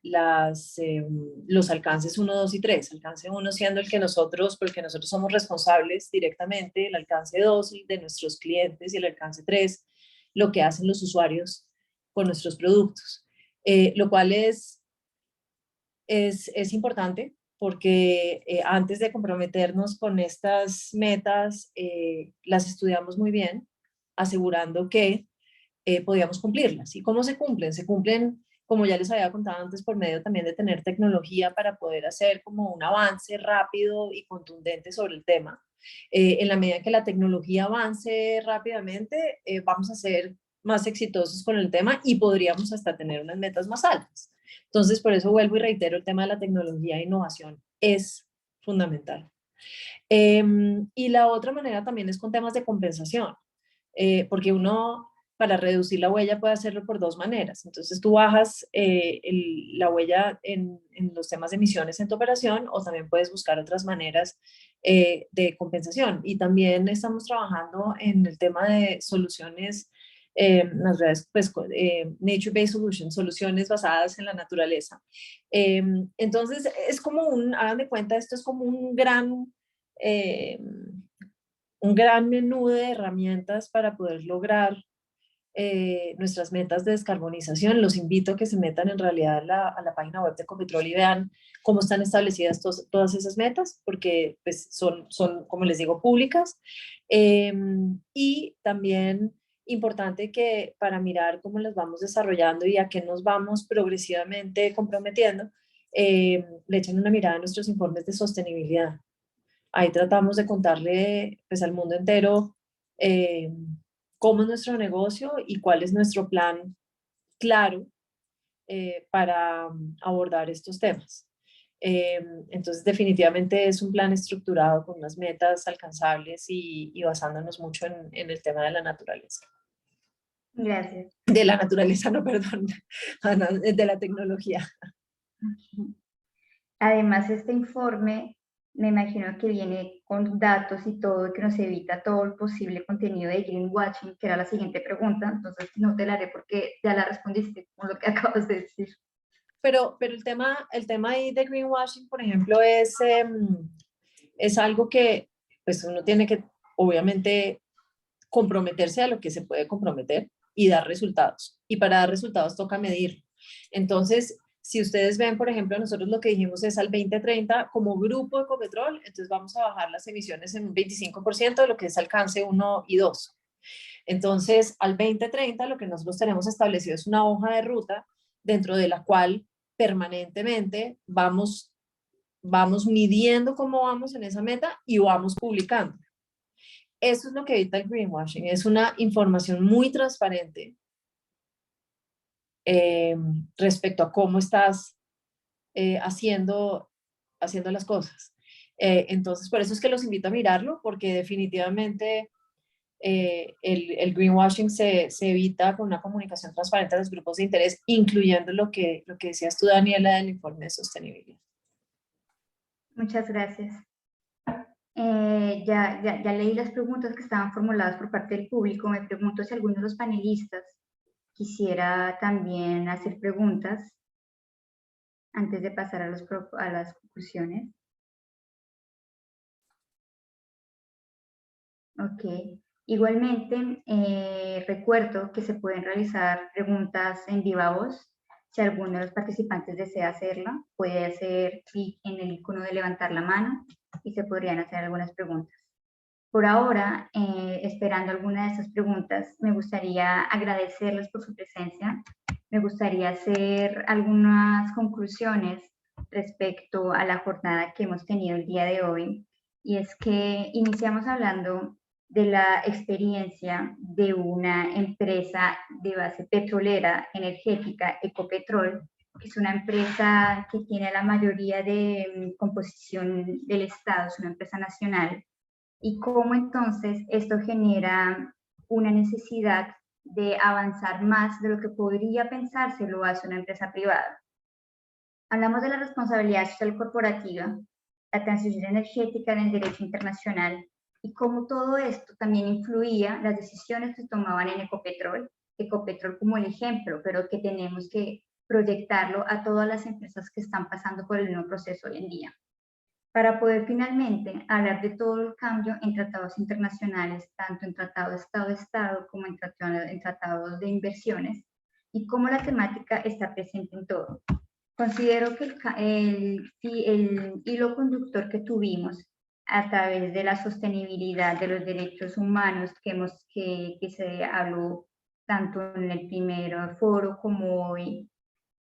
los alcances 1, 2 y 3. Alcance 1 siendo el que nosotros, porque nosotros somos responsables directamente, el alcance 2 de nuestros clientes y el alcance 3, lo que hacen los usuarios con nuestros productos. Lo cual es importante porque antes de comprometernos con estas metas, las estudiamos muy bien, asegurando que podíamos cumplirlas. ¿Y cómo se cumplen? Se cumplen, como ya les había contado antes, por medio también de tener tecnología para poder hacer como un avance rápido y contundente sobre el tema. En la medida que la tecnología avance rápidamente, vamos a ser más exitosos con el tema y podríamos hasta tener unas metas más altas. Entonces, por eso vuelvo y reitero, el tema de la tecnología e innovación es fundamental. Y la otra manera también es con temas de compensación, porque uno, para reducir la huella, puede hacerlo por dos maneras. Entonces, tú bajas la huella en los temas de emisiones en tu operación, o también puedes buscar otras maneras de compensación. Y también estamos trabajando en el tema de soluciones pues, nature-based solutions, soluciones basadas en la naturaleza. Entonces, es como hagan de cuenta, esto es como un gran menú de herramientas para poder lograr nuestras metas de descarbonización. Los invito a que se metan en realidad a la página web de Ecopetrol y vean cómo están establecidas todas esas metas, porque pues, son, como les digo, públicas. Y también importante que para mirar cómo las vamos desarrollando y a qué nos vamos progresivamente comprometiendo, le echen una mirada a nuestros informes de sostenibilidad. Ahí tratamos de contarle pues, al mundo entero cómo es nuestro negocio y cuál es nuestro plan claro para abordar estos temas. Entonces, definitivamente es un plan estructurado con unas metas alcanzables y basándonos mucho en el tema de la naturaleza. Gracias. De la naturaleza, no, perdón, de la tecnología. Además, este informe me imagino que viene con datos y todo, que nos evita todo el posible contenido de greenwashing, que era la siguiente pregunta. Entonces no te la haré porque ya la respondiste con lo que acabas de decir. Pero el tema ahí de greenwashing, por ejemplo, es algo que pues uno tiene que obviamente comprometerse a lo que se puede comprometer y dar resultados. Y para dar resultados toca medir. Entonces, si ustedes ven, por ejemplo, nosotros lo que dijimos es al 2030 como grupo de Ecopetrol, entonces vamos a bajar las emisiones en un 25% de lo que es alcance 1 y 2. Entonces, al 2030 lo que nosotros tenemos establecido es una hoja de ruta dentro de la cual permanentemente vamos midiendo cómo vamos en esa meta y vamos publicando. Eso es lo que evita el greenwashing, es una información muy transparente respecto a cómo estás haciendo las cosas. Entonces, por eso es que los invito a mirarlo, porque definitivamente el greenwashing se evita con una comunicación transparente a los grupos de interés, incluyendo lo que decías tú, Daniela, del informe de sostenibilidad. Muchas gracias. Ya leí las preguntas que estaban formuladas por parte del público. Me pregunto si alguno de los panelistas quisiera también hacer preguntas antes de pasar a las conclusiones. Ok. Igualmente, recuerdo que se pueden realizar preguntas en viva voz. Si alguno de los participantes desea hacerla, puede hacer clic en el icono de levantar la mano y se podrían hacer algunas preguntas. Por ahora, esperando alguna de esas preguntas, me gustaría agradecerles por su presencia. Me gustaría hacer algunas conclusiones respecto a la jornada que hemos tenido el día de hoy. Y es que iniciamos hablando de la experiencia de una empresa de base petrolera energética, Ecopetrol, es una empresa que tiene la mayoría de composición del Estado, es una empresa nacional, y cómo entonces esto genera una necesidad de avanzar más de lo que podría pensarse lo hace una empresa privada. Hablamos de la responsabilidad social corporativa, la transición energética en el derecho internacional y cómo todo esto también influía las decisiones que se tomaban en Ecopetrol como el ejemplo, pero que tenemos que proyectarlo a todas las empresas que están pasando por el mismo proceso hoy en día. Para poder finalmente hablar de todo el cambio en tratados internacionales, tanto en tratados Estado-Estado como en tratados de inversiones, y cómo la temática está presente en todo. Considero que el hilo conductor que tuvimos a través de la sostenibilidad de los derechos humanos que se habló tanto en el primer foro como hoy,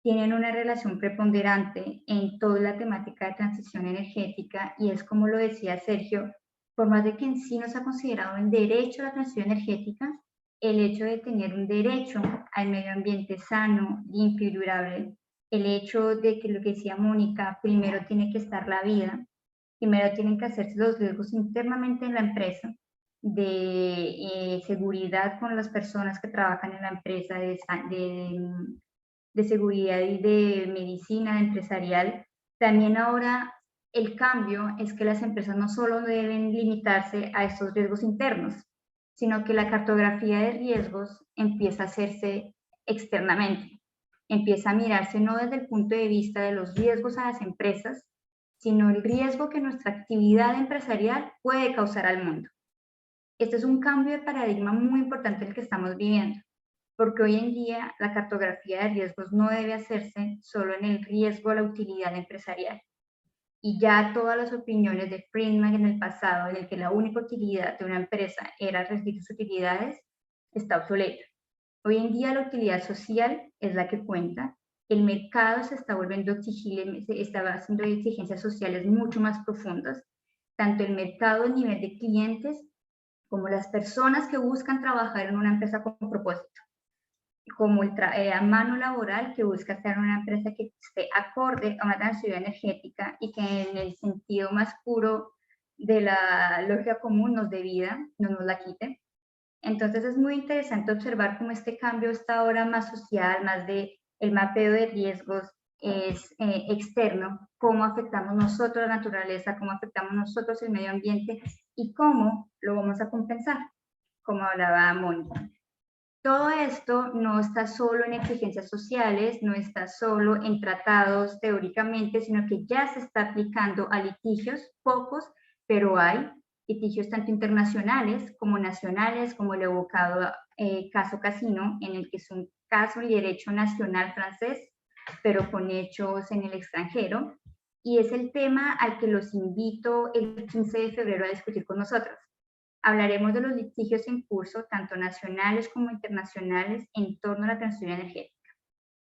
tienen una relación preponderante en toda la temática de transición energética, y es como lo decía Sergio, por más de que en sí no se ha considerado un derecho a la transición energética, el hecho de tener un derecho al medio ambiente sano, limpio y durable, el hecho de que lo que decía Mónica, primero tiene que estar la vida, primero tienen que hacerse los riesgos internamente en la empresa, de seguridad con las personas que trabajan en la empresa, de seguridad y de medicina empresarial. También ahora el cambio es que las empresas no solo deben limitarse a estos riesgos internos, sino que la cartografía de riesgos empieza a hacerse externamente. Empieza a mirarse no desde el punto de vista de los riesgos a las empresas, sino el riesgo que nuestra actividad empresarial puede causar al mundo. Este es un cambio de paradigma muy importante el que estamos viviendo, porque hoy en día la cartografía de riesgos no debe hacerse solo en el riesgo a la utilidad empresarial. Y ya todas las opiniones de Friedman en el pasado, en el que la única utilidad de una empresa era reducir sus utilidades, está obsoleta. Hoy en día la utilidad social es la que cuenta. El mercado se está volviendo exigible, se está haciendo exigencias sociales mucho más profundas, tanto el mercado a nivel de clientes como las personas que buscan trabajar en una empresa con propósito, como a mano laboral que busca estar en una empresa que esté acorde a una transición energética y que en el sentido más puro de la lógica común nos dé vida, no nos la quite. Entonces es muy interesante observar cómo este cambio está ahora más social, más de el mapeo de riesgos es externo, cómo afectamos nosotros la naturaleza, cómo afectamos nosotros el medio ambiente y cómo lo vamos a compensar, como hablaba Mónica. Todo esto no está solo en exigencias sociales, no está solo en tratados teóricamente, sino que ya se está aplicando a litigios, pocos, pero hay litigios tanto internacionales como nacionales, como el evocado caso Casino, en el que es un caso de derecho nacional francés, pero con hechos en el extranjero, y es el tema al que los invito el 15 de febrero a discutir con nosotros. Hablaremos de los litigios en curso, tanto nacionales como internacionales, en torno a la transición energética.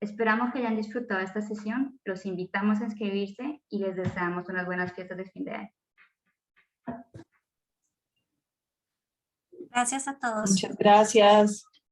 Esperamos que hayan disfrutado esta sesión, los invitamos a inscribirse y les deseamos unas buenas fiestas de fin de año. Gracias a todos. Muchas gracias.